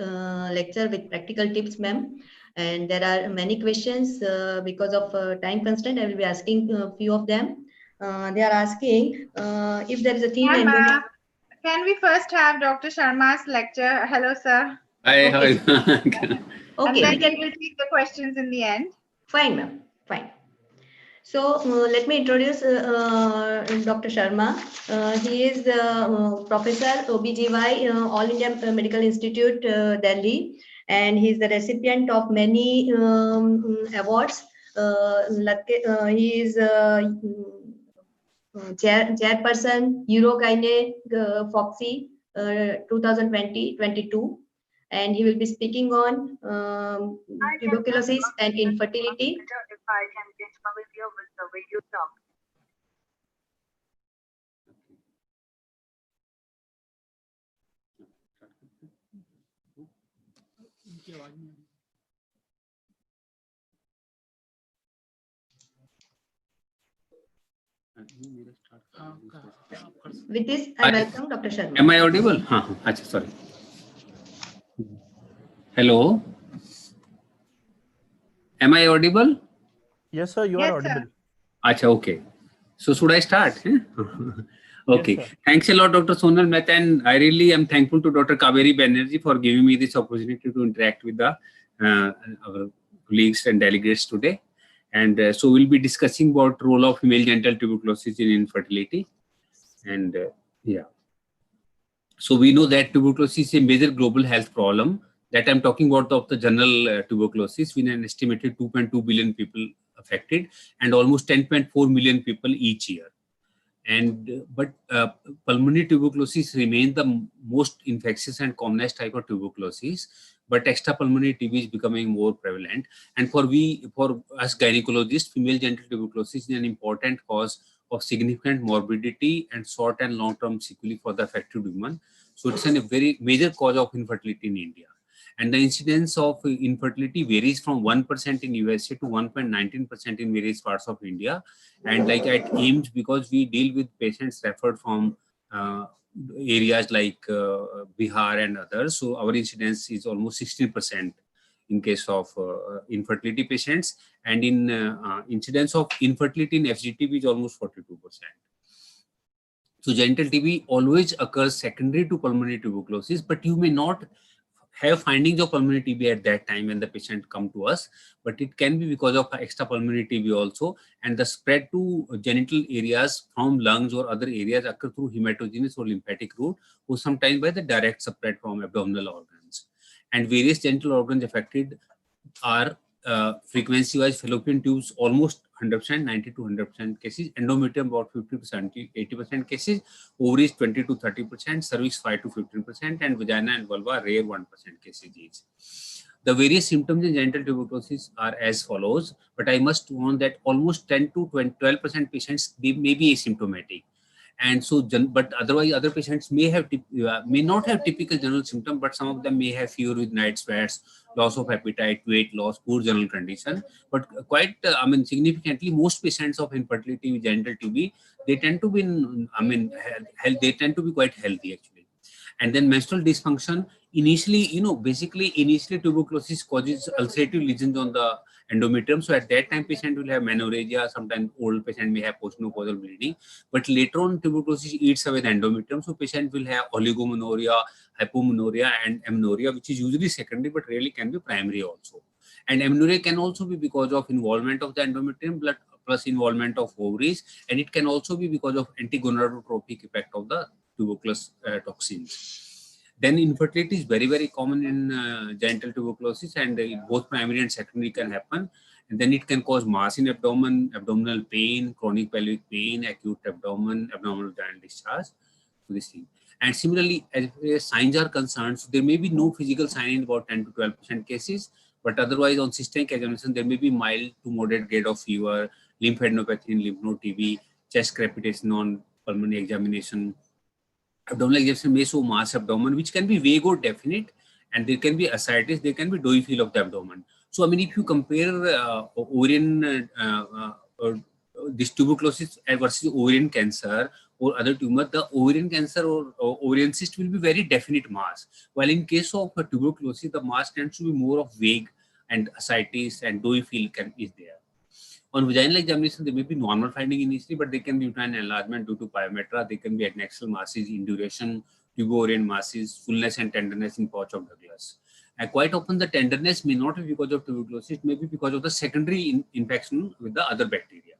lecture with practical tips, ma'am. And there are many questions because of time constraint. I will be asking a few of them. They are asking if there is a thin endometrium. Can we first have Dr. Sharma's lecture? Hello, sir. Hi, Okay. Okay, And then we will take the questions in the end. Fine, ma'am. Fine. So let me introduce Dr. Sharma. He is Professor OBGY, All India Medical Institute, Delhi, and he is the recipient of many awards. He is chairperson Eurogyne Foxy 2020-22, and he will be speaking on tuberculosis and infertility. If I can get familiar with the way you talk. With this, I welcome Dr. Sharma. Am I audible? Achha, sorry. Hello. Am I audible? Yes, sir, you Yes, are audible. sir. Achha, okay. So should I start? Okay. Yes, sir. Thanks a lot, Dr. Sonal Mehta, and I really am thankful to Dr. Kaveri Banerjee for giving me this opportunity to interact with the our colleagues and delegates today. And so we'll be discussing about role of female genital tuberculosis in infertility. And yeah. So we know that tuberculosis is a major global health problem. That I'm talking about of the general tuberculosis, with an estimated 2.2 billion people affected and almost 10.4 million people each year. And but pulmonary tuberculosis remains the most infectious and commonest type of tuberculosis, but extrapulmonary TB is becoming more prevalent. And for us gynecologists, female genital tuberculosis is an important cause of significant morbidity and short and long-term sequelae for the affected woman. So it's a very major cause of infertility in India. And the incidence of infertility varies from 1% in USA to 1.19% in various parts of India. And like at AIIMS, because we deal with patients referred from areas like Bihar and others, so our incidence is almost 16% in case of infertility patients. And in incidence of infertility in FGTB is almost 42%. So genital TB always occurs secondary to pulmonary tuberculosis, but you may not have findings of pulmonary TB at that time when the patient come to us, but it can be because of extrapulmonary TB also, and the spread to genital areas from lungs or other areas occur through hematogenous or lymphatic route, or sometimes by the direct spread from abdominal organs. And various genital organs affected are frequency-wise fallopian tubes almost 100%, 90 to 100% cases, endometrium about 50 to 70, 80% cases, ovaries 20 to 30%, cervix 5 to 15%, and vagina and vulva rare 1% cases each. The various symptoms in genital tuberculosis are as follows, but I must warn that almost 10 to 12% patients may be asymptomatic. And so, but otherwise, other patients may not have typical general symptom, but some of them may have fever with night sweats, loss of appetite, weight loss, poor general condition. But quite, significantly, most patients of infertility with genital TB, they tend to be, they tend to be quite healthy actually. And then menstrual dysfunction, initially, initially tuberculosis causes ulcerative lesions on the endometrium. So at that time, patient will have menorrhagia. Sometimes old patient may have postmenopausal bleeding, but later on tuberculosis eats away the endometrium. So patient will have oligomenorrhea, hypomenorrhea, and amenorrhea, which is usually secondary, but rarely can be primary also. And amenorrhea can also be because of involvement of the endometrium blood plus involvement of ovaries, and it can also be because of antigonadotropic effect of the tuberculous toxins. Then infertility is very, very common in genital tuberculosis, and both primary and secondary can happen. And then it can cause mass in abdomen, abdominal pain, chronic pelvic pain, acute abdomen, abdominal gland discharge. So this thing. And similarly, as signs are concerned, so there may be no physical sign in about 10 to 12% cases, but otherwise on systemic examination, there may be mild to moderate grade of fever, lymphadenopathy in lymph node TB, chest crepitation on pulmonary examination. Abdominal examination may show mass abdomen, which can be vague or definite, and there can be ascites, there can be doughy feel of the abdomen. So, I mean, if you compare ovarian, this tuberculosis versus ovarian cancer or other tumor, the ovarian cancer or ovarian cyst will be very definite mass. While in case of tuberculosis, the mass tends to be more of vague, and ascites and doughy feel is there. On vaginal examination, there may be normal finding initially, but they can be uterine enlargement due to pyometra. They can be adnexal masses, induration, tubo-ovarian masses, fullness and tenderness in pouch of Douglas. And quite often, the tenderness may not be because of tuberculosis, it may be because of the secondary infection with the other bacteria.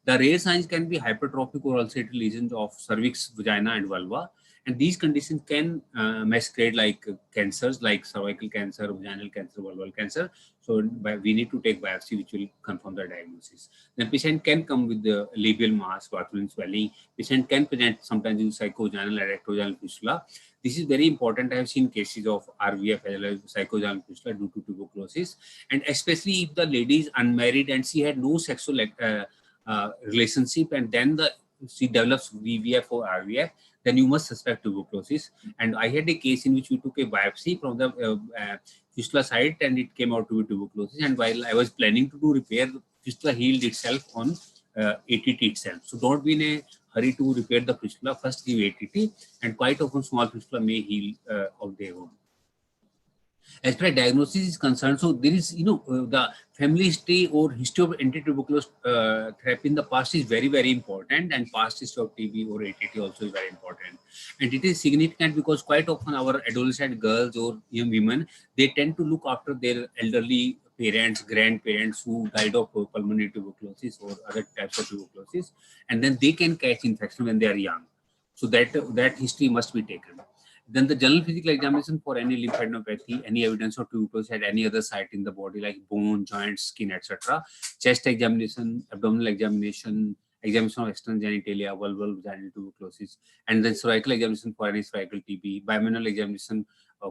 The rare signs can be hypertrophic or ulcerative lesions of cervix, vagina, and vulva. And these conditions can masquerade like cancers, like cervical cancer, vaginal cancer, vulval cancer. So we need to take biopsy, which will confirm the diagnosis. The patient can come with the labial mass, Bartholin swelling. Patient can present sometimes in psychovaginal or rectovaginal fistula. This is very important. I have seen cases of RVF as well as psychovaginal fistula due to tuberculosis. And especially if the lady is unmarried and she had no sexual relationship, and then she develops VVF or RVF, then you must suspect tuberculosis. And I had a case in which we took a biopsy from the fistula site, and it came out to be tuberculosis. And while I was planning to do repair, the fistula healed itself on ATT itself. So don't be in a hurry to repair the fistula. First give ATT, and quite often small fistula may heal of their own. As far as diagnosis is concerned, so there is, the family history or history of anti-tuberculosis therapy in the past is very, very important, and past history of TB or ATT also is very important. And it is significant because quite often our adolescent girls or young women, they tend to look after their elderly parents, grandparents who died of pulmonary tuberculosis or other types of tuberculosis, and then they can catch infection when they are young. So that history must be taken. Then the general physical examination for any lymphadenopathy, any evidence of tuberculosis at any other site in the body like bone, joints, skin, etc. Chest examination, abdominal examination, examination of external genitalia, vulval vaginal tuberculosis, and then cervical examination for any cervical TB, bimanual examination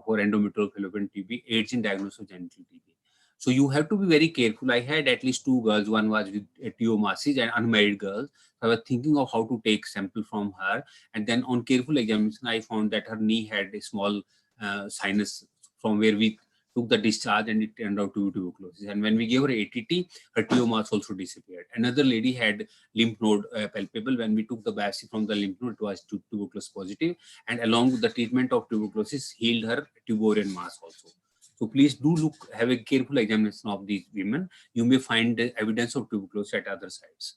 for endometrial fallopian TB, aids in diagnosis of genital TB. So you have to be very careful. I had at least 2 girls. One was with TO masses and unmarried girls. So I was thinking of how to take sample from her. And then on careful examination, I found that her knee had a small sinus from where we took the discharge, and it turned out to be tuberculosis. And when we gave her ATT, her TO mass also disappeared. Another lady had lymph node palpable. When we took the biopsy from the lymph node, it was tuberculosis positive. And along with the treatment of tuberculosis, healed her tubo-ovarian mass also. So please do have a careful examination of these women. You may find evidence of tuberculosis at other sites.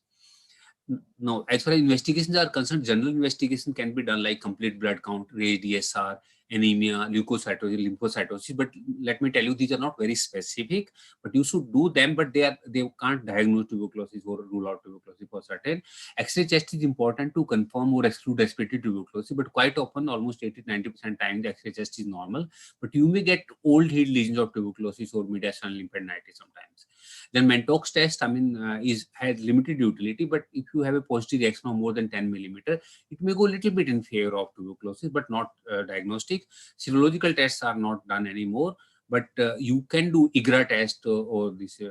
Now, as far as investigations are concerned, general investigation can be done like complete blood count, raised DSR, anemia, leukocytosis, lymphocytosis. But let me tell you, these are not very specific, but you should do them, but they can't diagnose tuberculosis or rule out tuberculosis for certain. X-ray test is important to confirm or exclude respiratory tuberculosis, but quite often, almost 80-90% time, the X-ray test is normal. But you may get old healed lesions of tuberculosis or mediastinal lymphadenitis sometimes. Then Mantoux test, has limited utility, but if you have a positive reaction of more than 10 millimeter, it may go a little bit in favor of tuberculosis, but not diagnostic. Serological tests are not done anymore, but you can do IGRA test or this,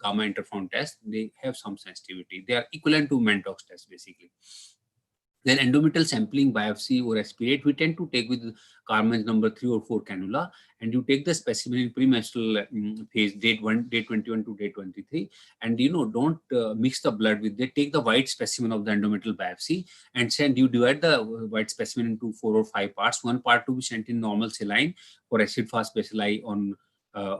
gamma interferon test. They have some sensitivity. They are equivalent to Mantoux test basically. Then endometrial sampling, biopsy or aspirate, we tend to take with Carman's number 3 or 4 cannula, and you take the specimen in premenstrual phase, day 21 to day 23, and don't mix the blood with it. Take the white specimen of the endometrial biopsy and send. You divide the white specimen into 4 or 5 parts. One part to be sent in normal saline for acid-fast bacilli on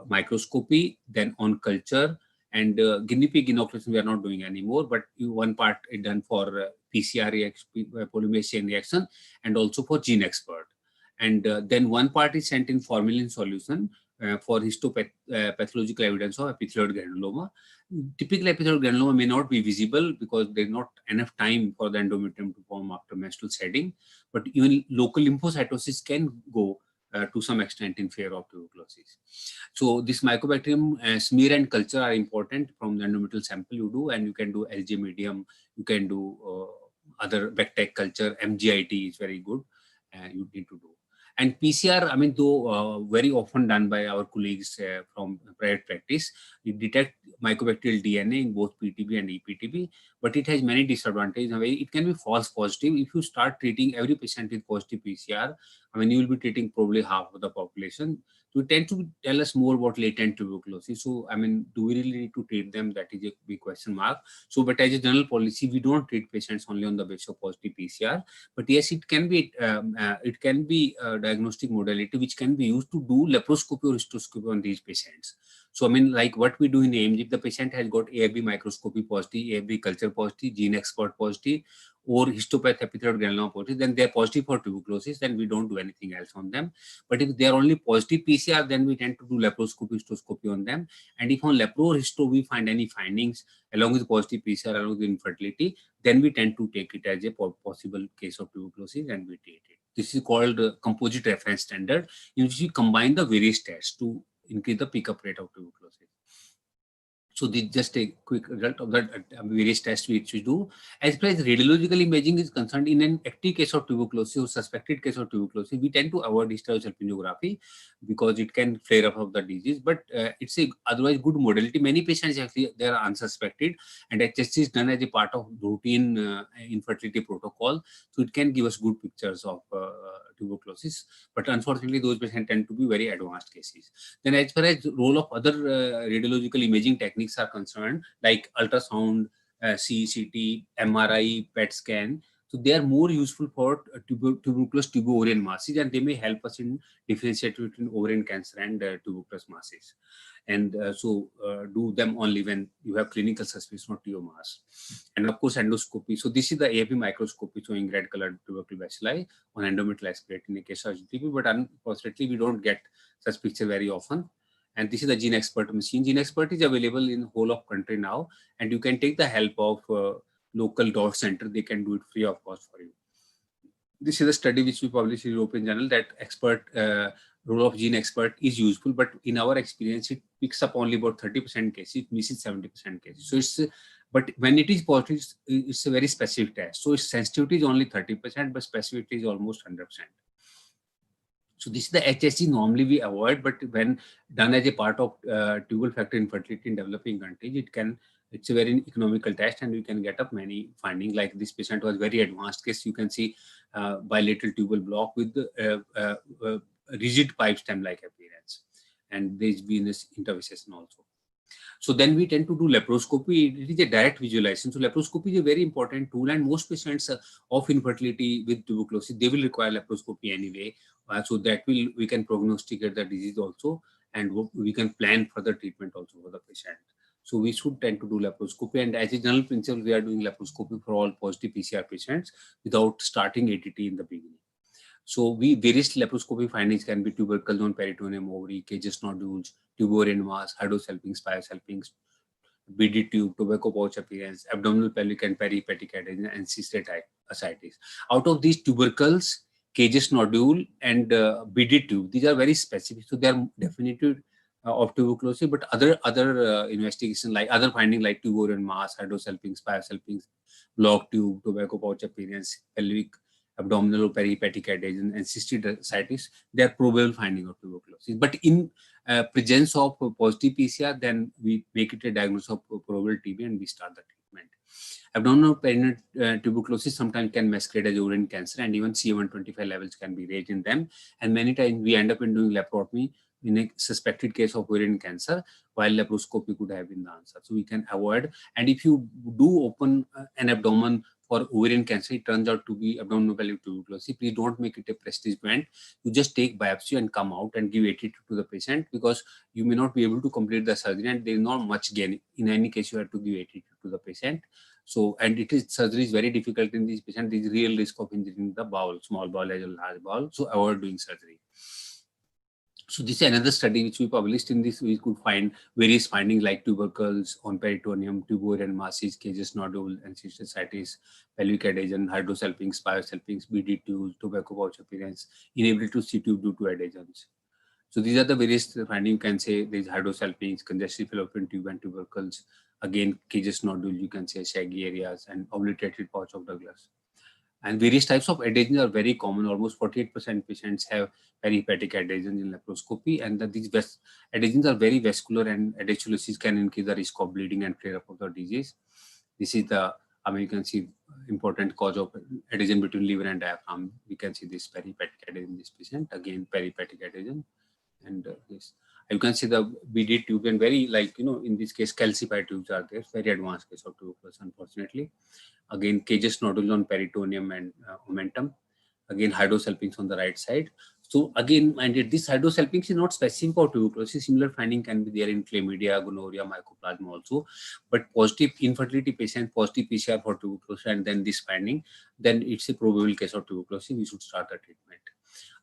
microscopy, then on culture, and guinea pig inoculation we are not doing anymore, but one part is done for PCR reaction, polymerase chain reaction, and also for GeneXpert. And then one part is sent in formalin solution for histopathological evidence of epithelioid granuloma. Typical epithelioid granuloma may not be visible because there's not enough time for the endometrium to form after menstrual shedding, but even local lymphocytosis can go to some extent in favor of tuberculosis. So this mycobacterium smear and culture are important from the endometrial sample you do, and you can do LG medium, you can do other Bactec culture, MGIT is very good, you need to do. And PCR, I mean, though very often done by our colleagues from private practice, you detect mycobacterial DNA in both PTB and EPTB, but it has many disadvantages. It can be false positive. If you start treating every patient with positive PCR, I mean, you will be treating probably half of the population. So it tends to tell us more about latent tuberculosis. So, I mean, do we really need to treat them? That is a big question mark. So, but as a general policy, we don't treat patients only on the basis of positive PCR. But yes, it can be a diagnostic modality which can be used to do laparoscopy or hysteroscopy on these patients. So, I mean, like what we do in AMG, if the patient has got AFB microscopy positive, AFB culture positive, GeneXpert positive, or histopath epithelioid granuloma positive, then they're positive for tuberculosis, then we don't do anything else on them. But if they're only positive PCR, then we tend to do laparoscopy, histoscopy on them. And if on lapro or histo we find any findings along with positive PCR, along with infertility, then we tend to take it as a possible case of tuberculosis and we treat it. This is called composite reference standard, in which we combine the various tests to increase the pickup rate of tuberculosis. So this is just a quick result of that various tests which we do. As far as radiological imaging is concerned, in an active case of tuberculosis or suspected case of tuberculosis, we tend to avoid hysterosalpingography because it can flare up of the disease. But it's a otherwise good modality. Many patients actually they are unsuspected, and HSC is done as a part of routine infertility protocol. So it can give us good pictures of tuberculosis. But unfortunately, those patients tend to be very advanced cases. Then, as far as role of other radiological imaging techniques are concerned, like ultrasound, CCT, MRI, PET scan, so they are more useful for tuberculous tubo-ovarian masses, and they may help us in differentiating between ovarian cancer and tuberculous masses. And do them only when you have clinical suspicion of TO mass. And of course, endoscopy. So this is the AFB microscopy showing red colored tubercle bacilli on endometrial aspirate in the case of GTP, but unfortunately, we don't get such picture very often. And this is the GeneXpert machine. GeneXpert is available in whole of country now, and you can take the help of local dot center. They can do it free of cost for you. This is a study which we published in European Journal that role of GeneXpert is useful, but in our experience, it picks up only about 30% cases, it misses 70% cases. So it's, but when it is positive, it's a very specific test. So its sensitivity is only 30%, but specificity is almost 100%. So this is the HSC normally we avoid, but when done as a part of tubal factor infertility in developing countries, it's a very economical test, and we can get up many findings. Like this patient was very advanced case. You can see bilateral tubal block with rigid pipe stem-like appearance, and there's venous intervasation also. So then we tend to do laparoscopy. It is a direct visualization. So laparoscopy is a very important tool, and most patients of infertility with tuberculosis, they will require laparoscopy anyway. So that we can prognosticate the disease also, and we can plan further treatment also for the patient. So we should tend to do laparoscopy, and as a general principle, we are doing laparoscopy for all positive PCR patients without starting ATT in the beginning. So various laparoscopy findings can be tubercle, non-peritoneum, ovary, cages, nodules, tubo-ovarian mass, hydrosalpinx, pyosalpinx, beaded tube, tobacco pouch appearance, abdominal pelvic and perihepatic adhesion, and cystic ascites. Out of these tubercles, cages, nodule, and beaded tube, these are very specific. So they are definitive of tuberculosis, but other investigation, like other finding like tubo-ovarian mass, hydrosalpinx, pyosalpinx, block tube, tobacco pouch appearance, pelvic, abdominal or perihepatic adhesion, and cystic ascites, they are probable finding of tuberculosis. But in presence of positive PCR, then we make it a diagnosis of probable TB and we start the treatment. Abdominal perineal tuberculosis sometimes can masquerade as ovarian cancer, and even CA125 levels can be raised in them. And many times we end up in doing laparotomy in a suspected case of ovarian cancer, while laparoscopy could have been the answer. So we can avoid. And if you do open an abdomen for ovarian cancer, it turns out to be abdominal pelvic tuberculosis. Please don't make it a prestige event. You just take biopsy and come out and give AT2 to the patient, because you may not be able to complete the surgery, and there is not much gain. In any case, you have to give AT2 to the patient. So, and surgery is very difficult in these patients. There is real risk of injuring the bowel, small bowel as well as large bowel. So avoid doing surgery. So this is another study which we published. In this, we could find various findings like tubercles on peritoneum, tubular masses, cages nodule, encephalitis, pelvic adhesion, hydrosalpinx, biosalpinx, BD2, tobacco pouch appearance, inability to see tube due to adhesions. So these are the various findings. You can say there is hydrosalpinx, congestive fallopian tube, and tubercles. Again, cages nodule, you can say shaggy areas, and obliterated pouch of Douglas. And various types of adhesions are very common. Almost 48% patients have perihepatic adhesions in laparoscopy, and these adhesions are very vascular, and adhesiolysis can increase the risk of bleeding and flare up of the disease. This is the, you can see important cause of adhesion between liver and diaphragm. We can see this perihepatic adhesion in this patient. Again, perihepatic adhesion, and this. You can see the BD tube, and very, like, in this case, calcified tubes are there. Very advanced case of tuberculosis, unfortunately. Again, cages nodule on peritoneum and omentum. Again, hydrosalpinx on the right side. So again, and this hydrosalpinx is not specific for tuberculosis. Similar finding can be there in chlamydia, gonorrhea, mycoplasma also. But positive infertility patient, positive PCR for tuberculosis, and then this finding, then it's a probable case of tuberculosis. We should start the treatment.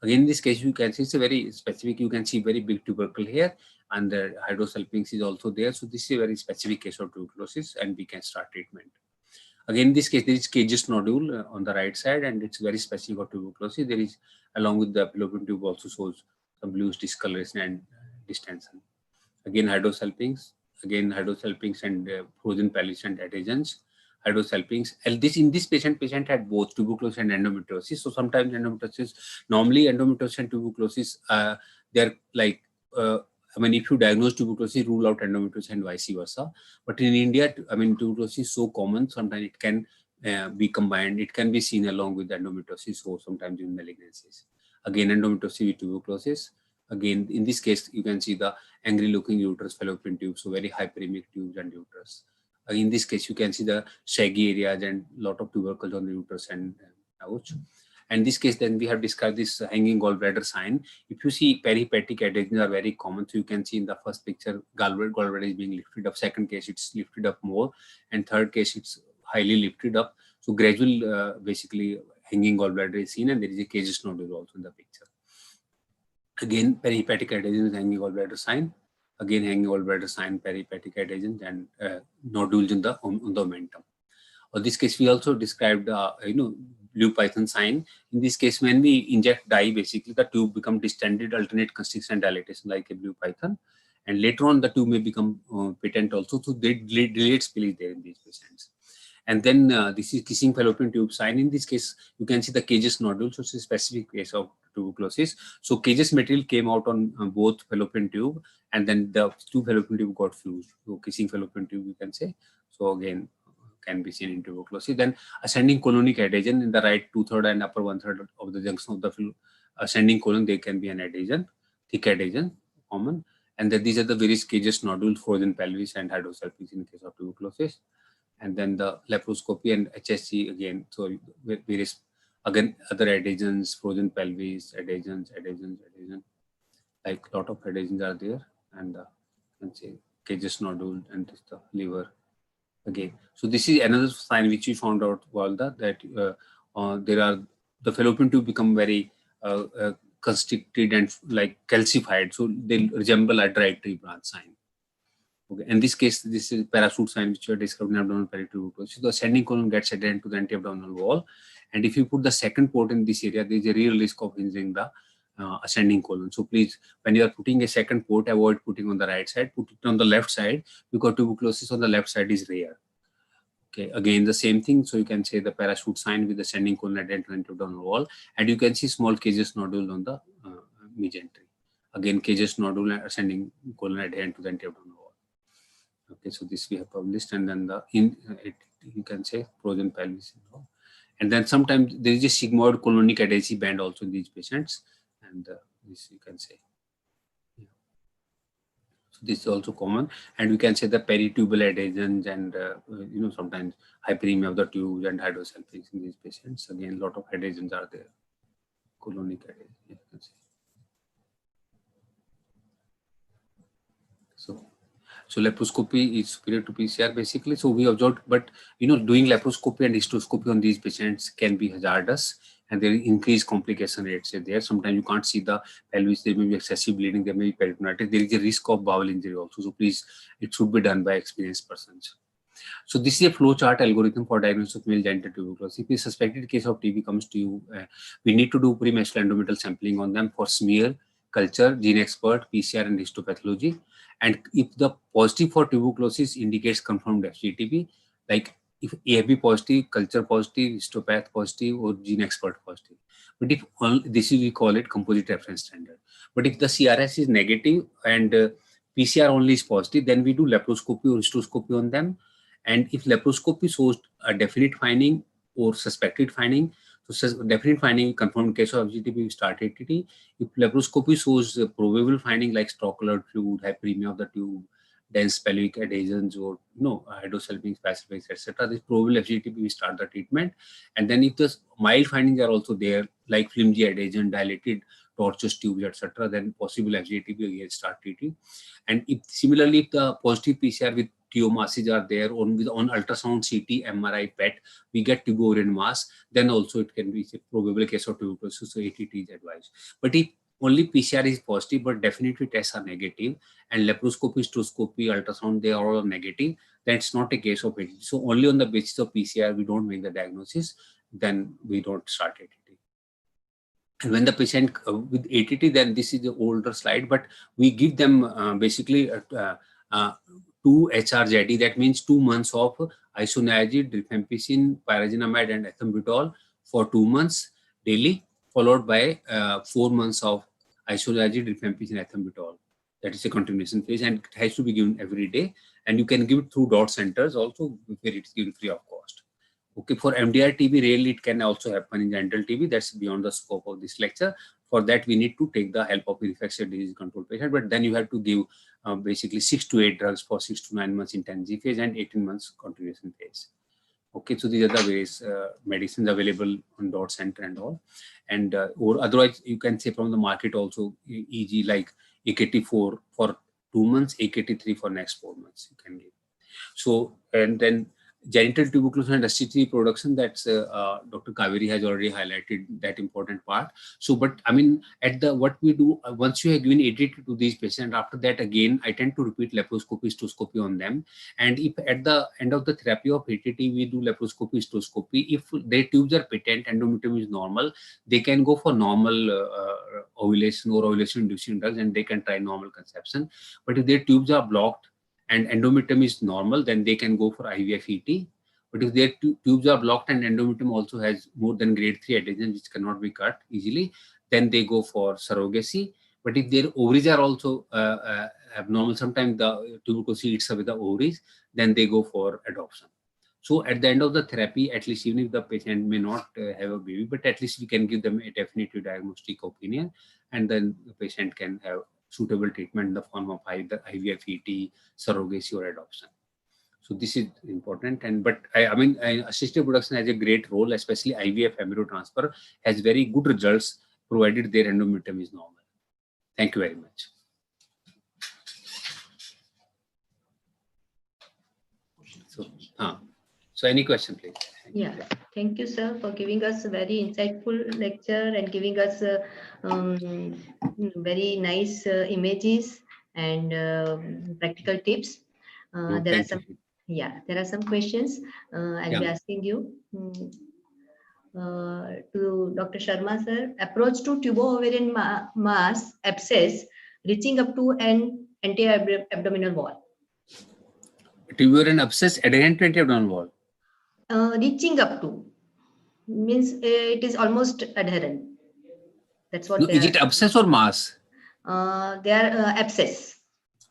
Again, in this case, you can see it's a very specific. You can see very big tubercle here, and the hydrosalpinx is also there. So this is a very specific case of tuberculosis, and we can start treatment. Again, in this case, there is cages nodule on the right side, and it's very specific for tuberculosis. There is, along with the fallopian tube, also shows some bluish discoloration and distension. Again, hydrosalpinx. Again, hydrosalpinx and frozen pelvis and adhesions. Hydrosalpinx. And in this patient had both tuberculosis and endometriosis. So sometimes normally endometriosis and tuberculosis, they're like, if you diagnose tuberculosis, rule out endometriosis and vice versa. But in India, tuberculosis is so common, sometimes it can be combined. It can be seen along with endometriosis, so sometimes in malignancies. Again, endometriosis with tuberculosis. Again, in this case, you can see the angry looking uterus, fallopian tube, so very hyperemic tubes and uterus. In this case, you can see the shaggy areas and lot of tubercles on the uterus and pouch. And this case, then we have described this hanging gallbladder sign. If you see, perihepatic adhesions are very common. So you can see in the first picture, gallbladder is being lifted up. Second case, it's lifted up more. And third case, it's highly lifted up. So gradual, basically, hanging gallbladder is seen, and there is a cages nodule also in the picture. Again, perihepatic adhesions, hanging gallbladder sign. Again, hanging gallbladder sign, perihepatic adhesions, and nodules on the omentum. In this case, we also described, blue python sign. In this case, when we inject dye, basically the tube becomes distended, alternate constriction and dilatation like a blue python. And later on, the tube may become patent also. So delayed spill is there in these patients. And then this is kissing fallopian tube sign. In this case, you can see the cages nodule. So it's a specific case of tuberculosis. So cages material came out on both fallopian tube, and then the two fallopian tube got fused. So kissing fallopian tube, you can say. So again, can be seen in tuberculosis. Then ascending colonic adhesion in the right 2/3 and upper 1/3 of the junction of the ascending colon, there can be an adhesion, thick adhesion, common. And then these are the various cages nodules, frozen pelvis, and hydrosalpinx in case of tuberculosis. And then the laparoscopy and HSC again. So various, again, other adhesions, frozen pelvis, adhesions, like a lot of adhesions are there. And you can say cages nodule and this the liver. Again, so this is another sign which we found out, Valda, that there are the fallopian tube become very constricted and like calcified, so they resemble a dry tree branch sign. Okay, in this case, this is parachute sign which you are described in abdominal perituberculosis. So the ascending colon gets adherent to the anti-abdominal wall, and if you put the second port in this area, there is a real risk of injuring the ascending colon. So please, when you are putting a second port, avoid putting on the right side, put it on the left side, because tuberculosis on the left side is rare. Okay, again, the same thing. So you can say the parachute sign with the ascending colon adherent to the anti-abdominal wall, and you can see small cages nodule on the mesentery. Again, cages nodule and ascending colon adherent to the anti-abdominal wall. Okay, so this we have published, and then you can say frozen pelvis. And then sometimes there is a sigmoid colonic adhesive band also in these patients, and this you can say. So this is also common, and we can say the peritubal adhesions and sometimes hyperemia of the tubes and hydrocephalus in these patients. Again, a lot of adhesions are there. Colonic adhesion, you can say. So laparoscopy is superior to PCR basically. So we observed, but doing laparoscopy and hysteroscopy on these patients can be hazardous, and there is increased complication rates there. Sometimes you can't see the pelvis, there may be excessive bleeding, there may be peritonitis, there is a risk of bowel injury also. So please, it should be done by experienced persons. So this is a flow chart algorithm for diagnosis of male genital tuberculosis. If a suspected case of TB comes to you, we need to do premenstrual endometrial sampling on them for smear, culture, gene expert, PCR and histopathology. And if the positive for tuberculosis indicates confirmed FGTB, like if AFB positive, culture positive, histopath positive, or gene expert positive. But if this is, we call it composite reference standard. But if the CRS is negative and PCR only is positive, then we do laparoscopy or hysteroscopy on them. And if laparoscopy shows a definite finding or suspected finding, so definite finding, confirmed case of FGTB, we start ATT. If laparoscopy shows a probable finding like stroke-colored fluid, hyperemia of the tube, dense pelvic adhesions, or hydrocephalus, pacifics, etc., this probable FGTB, we start the treatment. And then if the mild findings are also there, like flimsy adhesion, dilated tortuous tubes, etc., then possible FGTB, again start treating. And if similarly, if the positive PCR with TO masses are there, on ultrasound, CT, MRI, PET, we get tubo-ovarian mass, then also it can be a probable case of tuberculosis, so ATT is advised. But if only PCR is positive, but definitely tests are negative, and laparoscopy, hysteroscopy, ultrasound, they are all negative, then it's not a case of ATT. So only on the basis of PCR, we don't make the diagnosis, then we don't start ATT. And when the patient with ATT, then this is the older slide, but we give them basically 2 HRZD, that means 2 months of isoniazid, rifampicin, pyrazinamide, and ethambutol for 2 months daily, followed by 4 months of isoniazid, rifampicin, ethambutol. That is a continuation phase, and it has to be given every day. And you can give it through DOT centers also, where it's given free of cost. Okay, for MDR TB, rarely it can also happen in genital TB. That's beyond the scope of this lecture. For that, we need to take the help of infectious disease control patient, but then you have to give basically 6 to 8 drugs for 6 to 9 months intensive phase and 18 months continuation phase. Okay, so these are the various medicines available on DOT center and all. And or otherwise, you can say from the market also, e.g. like AKT4 for 2 months, AKT3 for next 4 months you can give. So, and then genital tuberculosis and ST3 production, that's Dr. Kaveri has already highlighted that important part. So, but I mean, what we do, once you have given ATT to these patients, after that again, I tend to repeat laparoscopy, hysteroscopy on them. And if at the end of the therapy of ATT, we do laparoscopy, hysteroscopy, if their tubes are patent, endometrium is normal, they can go for normal ovulation or ovulation-inducing drugs, and they can try normal conception. But if their tubes are blocked and endometrium is normal, then they can go for IVF-ET. But if their tubes are blocked and endometrium also has more than grade 3 adhesion, which cannot be cut easily, then they go for surrogacy. But if their ovaries are also abnormal, sometimes the tuberculosis eats away the ovaries, then they go for adoption. So at the end of the therapy, at least even if the patient may not have a baby, but at least we can give them a definitive diagnostic opinion, and then the patient can have suitable treatment in the form of either IVF-ET, surrogacy, or adoption. So this is important. And but I mean, assisted reproduction has a great role, especially IVF embryo transfer has very good results provided their endometrium is normal. Thank you very much. So any question, please? Yeah, thank you, sir, for giving us a very insightful lecture and giving us very nice images and practical tips. There are some questions I'll be asking you. To Dr. Sharma, sir, approach to tubo-ovarian mass abscess reaching up to an anti-abdominal wall. Tubo-ovarian abscess adherent to anti-abdominal wall. Reaching up to means it is almost adherent. That's what. No, is it abscess or mass? They are abscess.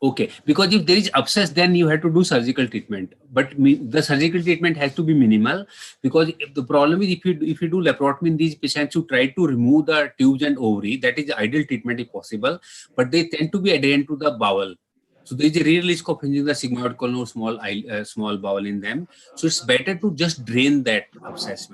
Okay, because if there is abscess, then you have to do surgical treatment. But the surgical treatment has to be minimal, because if the problem is if you do laparotomy in these patients, you try to remove the tubes and ovary. That is the ideal treatment if possible, but they tend to be adherent to the bowel. So there is a real risk of injuring the sigmoid colon or small bowel in them. So it's better to just drain that abscess.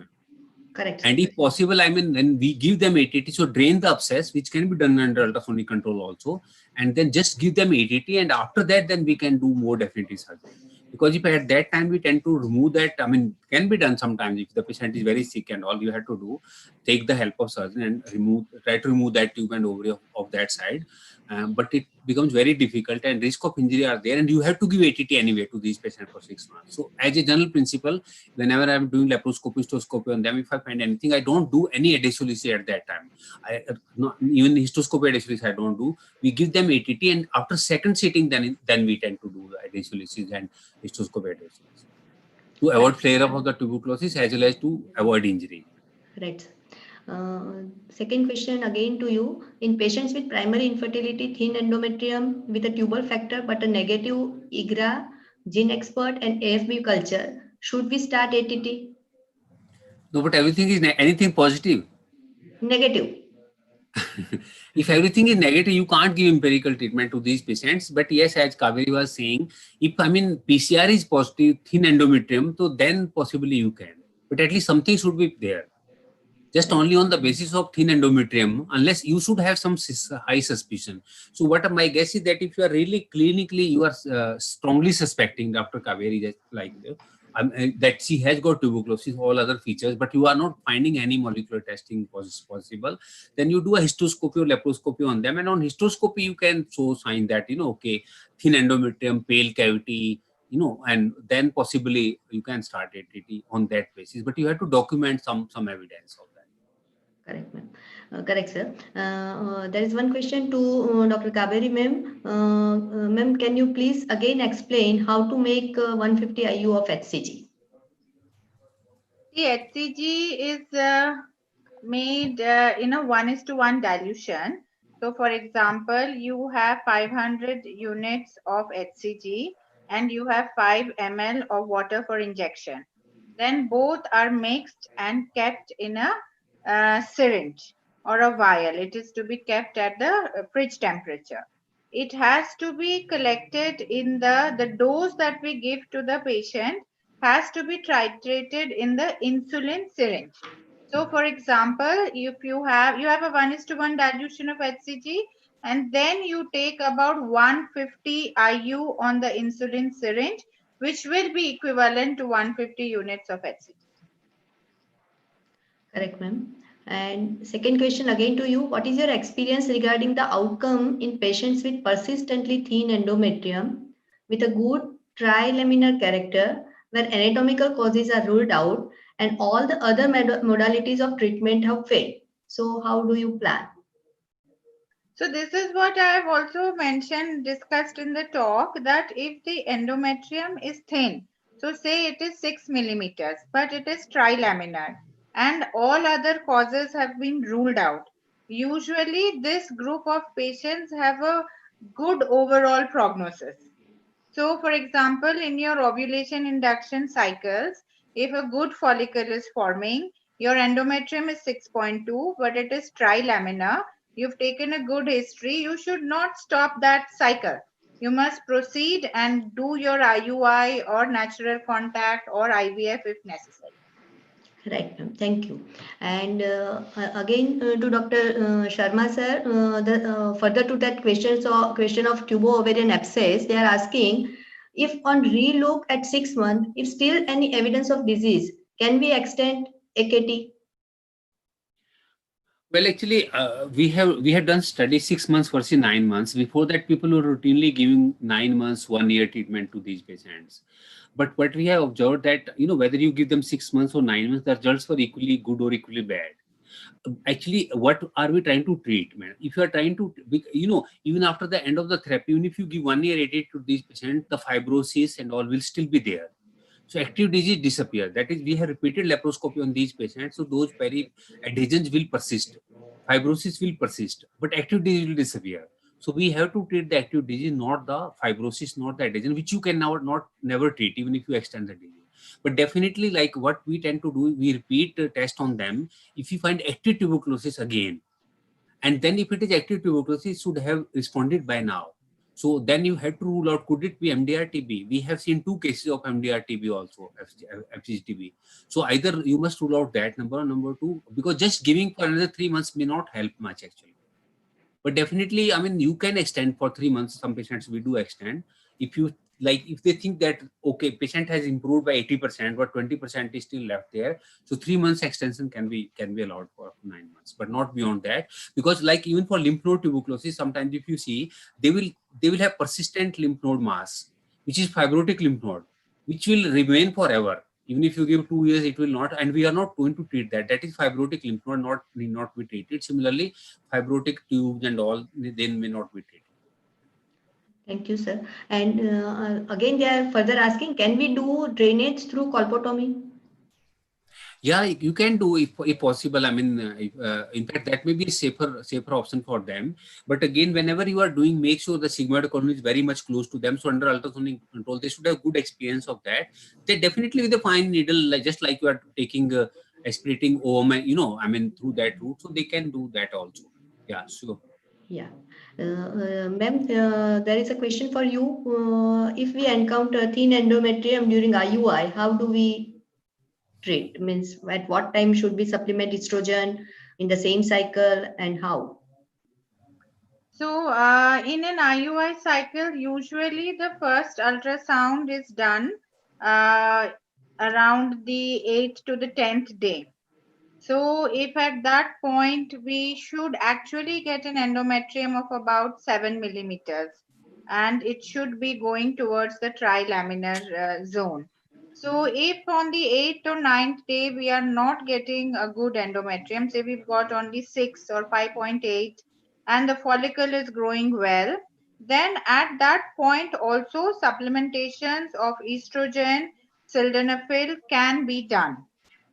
Correct, And sir. if possible, I mean, then we give them ATT, so drain the abscess, which can be done under ultrasonic control also, and then just give them ATT, and after that, then we can do more definitive surgery. Because if at that time we tend to remove that, I mean, can be done sometimes if the patient is very sick and all you have to do, take the help of surgeon and try to remove that tube and ovary of that side. But it becomes very difficult and risk of injury are there, and you have to give ATT anyway to these patients for 6 months. So as a general principle, whenever I'm doing laparoscopy, histoscopy on them, if I find anything, I don't do any adhesiology at that time. Not even histoscopy adhesiology I don't do. We give them ATT, and after second sitting, then we tend to do the adhesiology and histoscopy adhesiology to avoid flare up of the tuberculosis as well as to avoid injury. Right. Second question again to you. In patients with primary infertility, thin endometrium with a tubal factor but a negative IGRA, gene expert and AFB culture, should we start ATT? No, but everything is anything positive. Negative. If everything is negative, you can't give empirical treatment to these patients. But yes, as Kaveri was saying, if I mean PCR is positive, thin endometrium, so then possibly you can. But at least something should be there. Just only on the basis of thin endometrium, unless you should have some high suspicion. So what my guess is that if you are really clinically, you are strongly suspecting Dr. Kaveri that she has got tuberculosis, all other features, but you are not finding any molecular testing possible, then you do a histoscopy or laparoscopy on them. And on histoscopy, you can show sign that, okay, thin endometrium, pale cavity, and then possibly you can start ATT on that basis. But you have to document some evidence of that. Correct, ma'am. Correct, sir. There is one question to Dr. Kaveri, ma'am. Ma'am, can you please again explain how to make 150 IU of HCG? The HCG is made in a 1:1 dilution. So for example, you have 500 units of HCG and you have 5 ml of water for injection. Then both are mixed and kept in a syringe or a vial. It is to be kept at the fridge temperature. It has to be collected in the dose that we give to the patient has to be titrated in the insulin syringe. So for example, if you have a 1:1 dilution of HCG and then you take about 150 IU on the insulin syringe, which will be equivalent to 150 units of HCG. Correct, ma'am. And second question again to you. What is your experience regarding the outcome in patients with persistently thin endometrium with a good trilaminar character where anatomical causes are ruled out and all the other modalities of treatment have failed? So how do you plan? So this is what I have also discussed in the talk, that if the endometrium is thin, so say it is 6 millimeters, but it is trilaminar and all other causes have been ruled out. Usually this group of patients have a good overall prognosis. So for example, in your ovulation induction cycles, if a good follicle is forming, your endometrium is 6.2, but it is trilaminar, you've taken a good history, you should not stop that cycle. You must proceed and do your IUI or natural contact or IVF if necessary. Right, ma'am. Thank you. And again to Dr. Sharma sir, further to that question of tubo-ovarian abscess, they are asking if on relook at 6 months, if still any evidence of disease, can we extend AKT? Well, actually, we have done studies 6 months versus 9 months. Before that, people were routinely giving 9 months, 1 year treatment to these patients. But what we have observed that whether you give them 6 months or 9 months, the results were equally good or equally bad. Actually, what are we trying to treat, man? If you are trying to, even after the end of the therapy, even if you give 1 year AT to these patients, the fibrosis and all will still be there. So active disease disappear. That is, we have repeated laparoscopy on these patients. So those peri adhesions will persist. Fibrosis will persist, but active disease will disappear. So we have to treat the active disease, not the fibrosis, not the adhesion, which you can never treat, even if you extend the disease. But definitely, like what we tend to do, we repeat the test on them. If you find active tuberculosis again, and then if it is active tuberculosis, it should have responded by now. So then you have to rule out, could it be MDR-TB? We have seen 2 cases of MDR-TB also, FCG-TB. So either you must rule out that number 2, because just giving for another 3 months may not help much actually. But definitely, I mean, you can extend for 3 months. Some patients we do extend. If you like, if they think that, okay, patient has improved by 80%, but 20% is still left there. So 3 months extension can be allowed for 9 months, but not beyond that. Because like even for lymph node tuberculosis, sometimes if you see, they will have persistent lymph node mass, which is fibrotic lymph node, which will remain forever. Even if you give 2 years, it will not, and we are not going to treat that. That is fibrotic lymph node, need not be treated. Similarly, fibrotic tubes and all, they may not be treated. Thank you, sir. And again, they are further asking, can we do drainage through colpotomy? Yeah, you can do if possible. I mean, in fact, that may be a safer option for them. But again, whenever you are doing, make sure the sigmoid column is very much close to them. So under ultrasonic control, they should have good experience of that. They definitely with a fine needle, like, just like you are taking aspirating OM, I mean, through that route. So they can do that also. Yeah, sure. Yeah. Ma'am, there is a question for you. If we encounter thin endometrium during IUI, how do we treat? Means at what time should we supplement estrogen in the same cycle and how? So in an IUI cycle, usually the first ultrasound is done around the 8th to the 10th day. So if at that point we should actually get an endometrium of about 7 millimeters, and it should be going towards the trilaminar zone. So if on the 8th or 9th day we are not getting a good endometrium, say we've got only 6 or 5.8, and the follicle is growing well, then at that point also supplementations of estrogen, sildenafil can be done.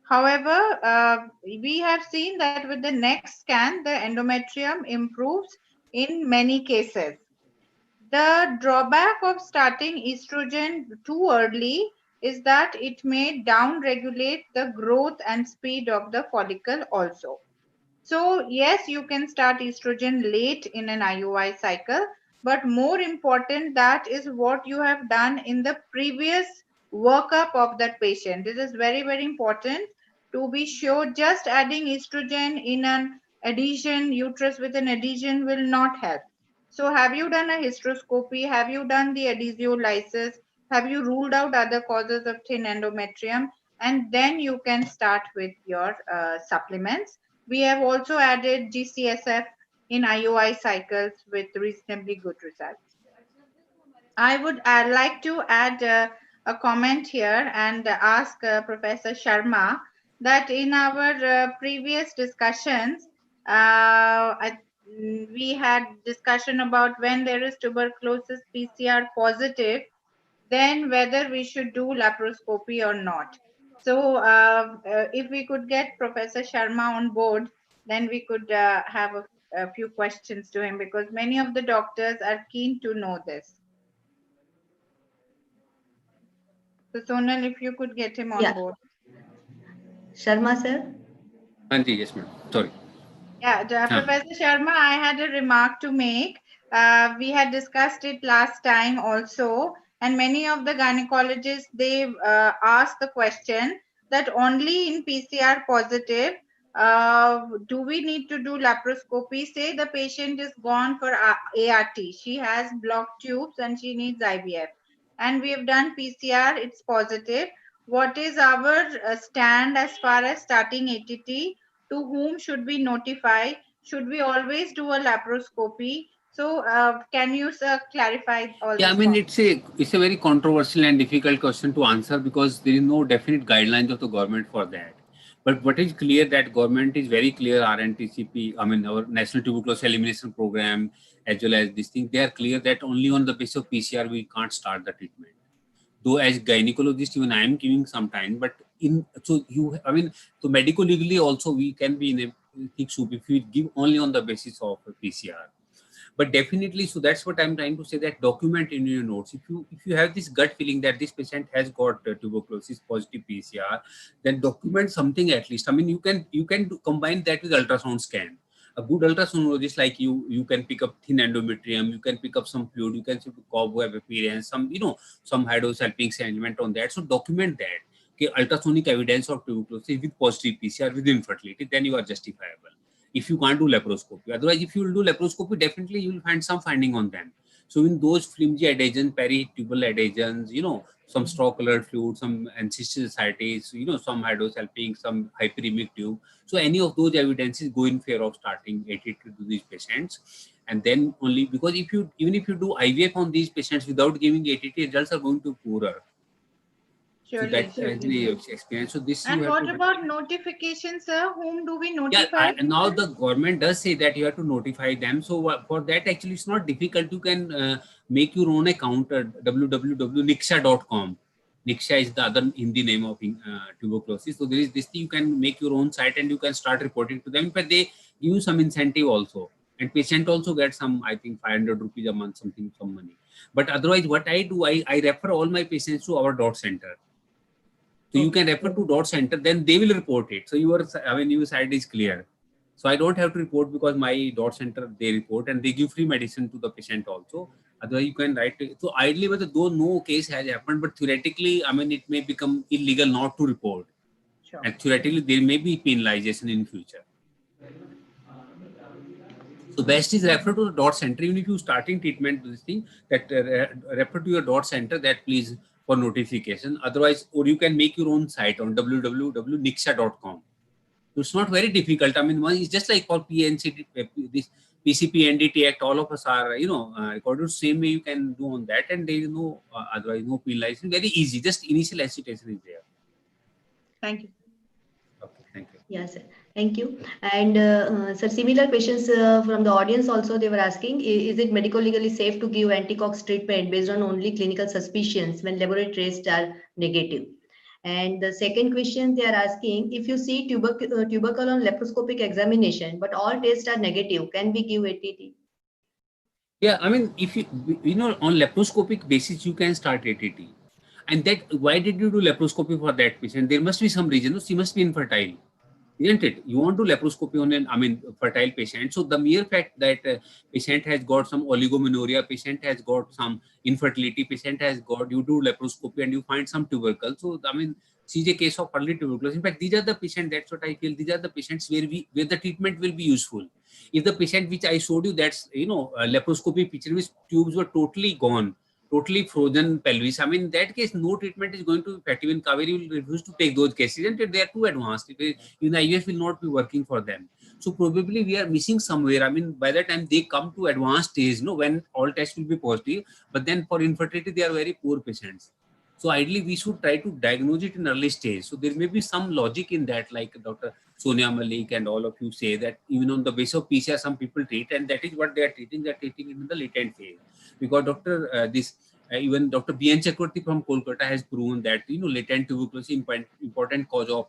However, we have seen that with the next scan, the endometrium improves in many cases. The drawback of starting estrogen too early is that it may downregulate the growth and speed of the follicle also. So yes, you can start estrogen late in an IUI cycle, but more important, that is what you have done in the previous workup of that patient. This is very, very important to be sure. Just adding estrogen in an adhesion, uterus with an adhesion will not help. So have you done a hysteroscopy? Have you done the adhesiolysis? Have you ruled out other causes of thin endometrium? And then you can start with your supplements. We have also added GCSF in IUI cycles with reasonably good results. I would like to add a comment here and ask Professor Sharma that in our previous discussions, we had discussion about when there is tuberculosis PCR positive, then whether we should do laparoscopy or not. So if we could get Professor Sharma on board, then we could have a few questions to him, because many of the doctors are keen to know this. So Sonal, if you could get him on board. Sharma sir? Yes, ma'am. Sorry. Yeah, Professor Sharma, I had a remark to make. We had discussed it last time also, and many of the gynecologists, they asked the question that only in PCR positive, do we need to do laparoscopy? Say the patient is gone for ART, she has blocked tubes and she needs IVF, and we have done PCR, it's positive. What is our stand as far as starting ATT? To whom should we notify? Should we always do a laparoscopy? So can you clarify all this? Yeah, I mean, it's a very controversial and difficult question to answer, because there is no definite guidelines of the government for that. But what is clear, that government is very clear, RNTCP, I mean, our National Tuberculosis Elimination Program, as well as this thing, they are clear that only on the basis of PCR we can't start the treatment. Though as gynecologist, even I am giving some time, but so medico legally also we can be in a thick soup if we give only on the basis of PCR. But definitely, so that's what I'm trying to say, that document in your notes. If you have this gut feeling that this patient has got tuberculosis positive PCR, then document something at least. I mean, you can combine that with ultrasound scan. A good ultrasonologist like you can pick up thin endometrium, you can pick up some fluid, you can see cobweb appearance, some some hydrosalpinx element on that. So document that. Okay, ultrasonic evidence of tuberculosis with positive PCR with infertility, then you are justifiable. If you can't do laparoscopy, otherwise, if you will do laparoscopy, definitely you will find some finding on them. So in those flimsy adhesions, peritubal adhesions, some straw-colored fluid, some encephalitis, some hydrosalpinx, some hyperemic tube. So any of those evidences go in favor of starting ATT to these patients. And then only, because even if you do IVF on these patients without giving ATT, results are going to poorer. So Surely. that's actually experience. So this And you have what to about notification, sir? Whom do we Yeah, notify? now the government does say that you have to notify them. So for that, actually, it's not difficult. You can make your own account at www.niksha.com. Niksha is the other Hindi name of tuberculosis. So there is this thing, you can make your own site and you can start reporting to them. In fact, they give you some incentive also. And patient also gets some, I think, 500 rupees a month, some money. But otherwise, what I do, I refer all my patients to our dot center. So you can refer to dot center, then they will report it. So your side is clear. So I don't have to report, because my dot center, they report and they give free medicine to the patient also. Otherwise you can write it. So ideally, though no case has happened, but theoretically, it may become illegal not to report. Sure. And theoretically, there may be penalization in future. So best is refer to the dot center. Even if you starting treatment, this thing, that refer to your dot center, that please for notification. Otherwise, or you can make your own site on www.niksha.com. So it's not very difficult. It's just like for PNC, this PCP, NDT Act, all of us are, according to the same way you can do on that, and there is no, otherwise no penalization. Very easy, just initial agitation is there. Thank you. Okay, thank you. Yes, sir. Thank you. And sir, similar questions from the audience also, they were asking, is it medico-legally safe to give anti-cox treatment based on only clinical suspicions when laboratory tests are negative? And the second question they are asking, if you see tubercle on laparoscopic examination, but all tests are negative, can we give ATT? Yeah, if on laparoscopic basis, you can start ATT. And that, why did you do laparoscopy for that patient? There must be some reason. No? She must be infertile, isn't it? You want to laparoscopy on an, fertile patient. So the mere fact that patient has got some oligomenorrhea, patient has got some infertility, patient has got, you do laparoscopy and you find some tubercle. So, she's a case of early tuberculosis. In fact, these are the patients, that's what I feel, these are the patients where the treatment will be useful. If the patient which I showed you, that's, laparoscopy picture, which tubes were totally gone, totally frozen pelvis. In that case, no treatment is going to be effective. In Kaveri will refuse to take those cases, and they are too advanced. Even IVF will not be working for them. So probably we are missing somewhere. By the time they come to advanced stage, when all tests will be positive, but then for infertility, they are very poor patients. So ideally, we should try to diagnose it in early stage. So there may be some logic in that, like Dr. Sonia Malik and all of you say that even on the basis of PCR, some people treat, and that is what they are treating. They are treating it in the latent phase. Because even Dr. B.N. Chakravarti from Kolkata has proven that latent tuberculosis is important cause of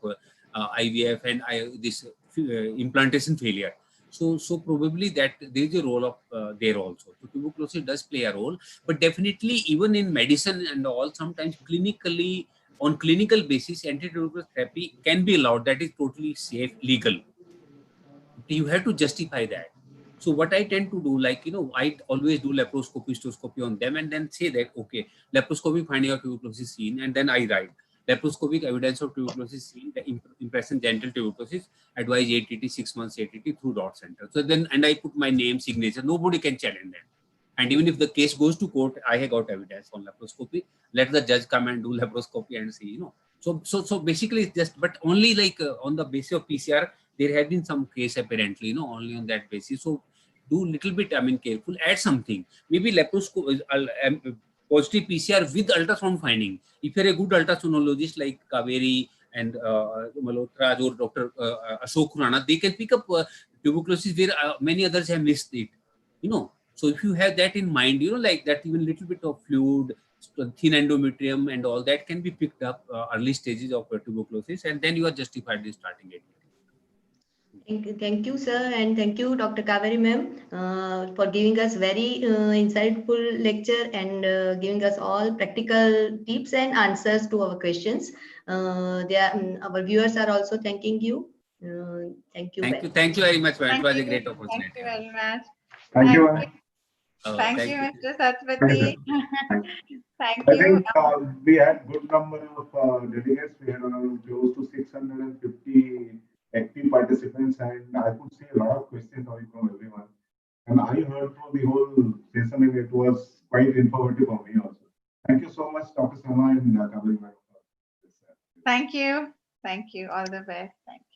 IVF and this implantation failure. So probably that there is a role of there also. So tuberculosis does play a role, but definitely even in medicine and all, sometimes clinically, on clinical basis, anti-tuberculosis therapy can be allowed. That is totally safe, legal. You have to justify that. So what I tend to do, I always do laparoscopy, cystoscopy on them, and then say that, okay, laparoscopic finding of tuberculosis seen, and then I write laparoscopic evidence of tuberculosis seen, the impression genital tuberculosis, advise ATT, 6 months ATT through dot center. So then, and I put my name, signature, nobody can challenge that. And even if the case goes to court, I have got evidence on laparoscopy. Let the judge come and do laparoscopy and see, So basically it's just, but only on the basis of PCR, there have been some case apparently, only on that basis. So do little bit, careful, add something. Maybe laparoscopy, positive PCR with ultrasound finding. If you're a good ultrasoundologist like Kaveri and Malhotra or Dr. Ashok Khurana, they can pick up tuberculosis where many others have missed it, So if you have that in mind, like that, even little bit of fluid, thin endometrium and all that can be picked up early stages of tuberculosis, and then you are justified in starting it. Thank you, sir, and thank you, Dr. Kaveri ma'am, for giving us very insightful lecture and giving us all practical tips and answers to our questions. Our viewers are also thanking you. Thank you. Thank you very much, ma'am. It Thank was a you. great Thank opportunity. you very much. Thank you. ma'am. Thank you, Thank Mr. Satpathy. Thank I you. think we had good number of delegates. We had around close to 650 active participants, and I could see a lot of questions coming from everyone. And I heard through the whole session, and it was quite informative for me also. Thank you so much, Dr. Sama and Kaveri ma'am. Thank you. Thank you. All the best. Thank you.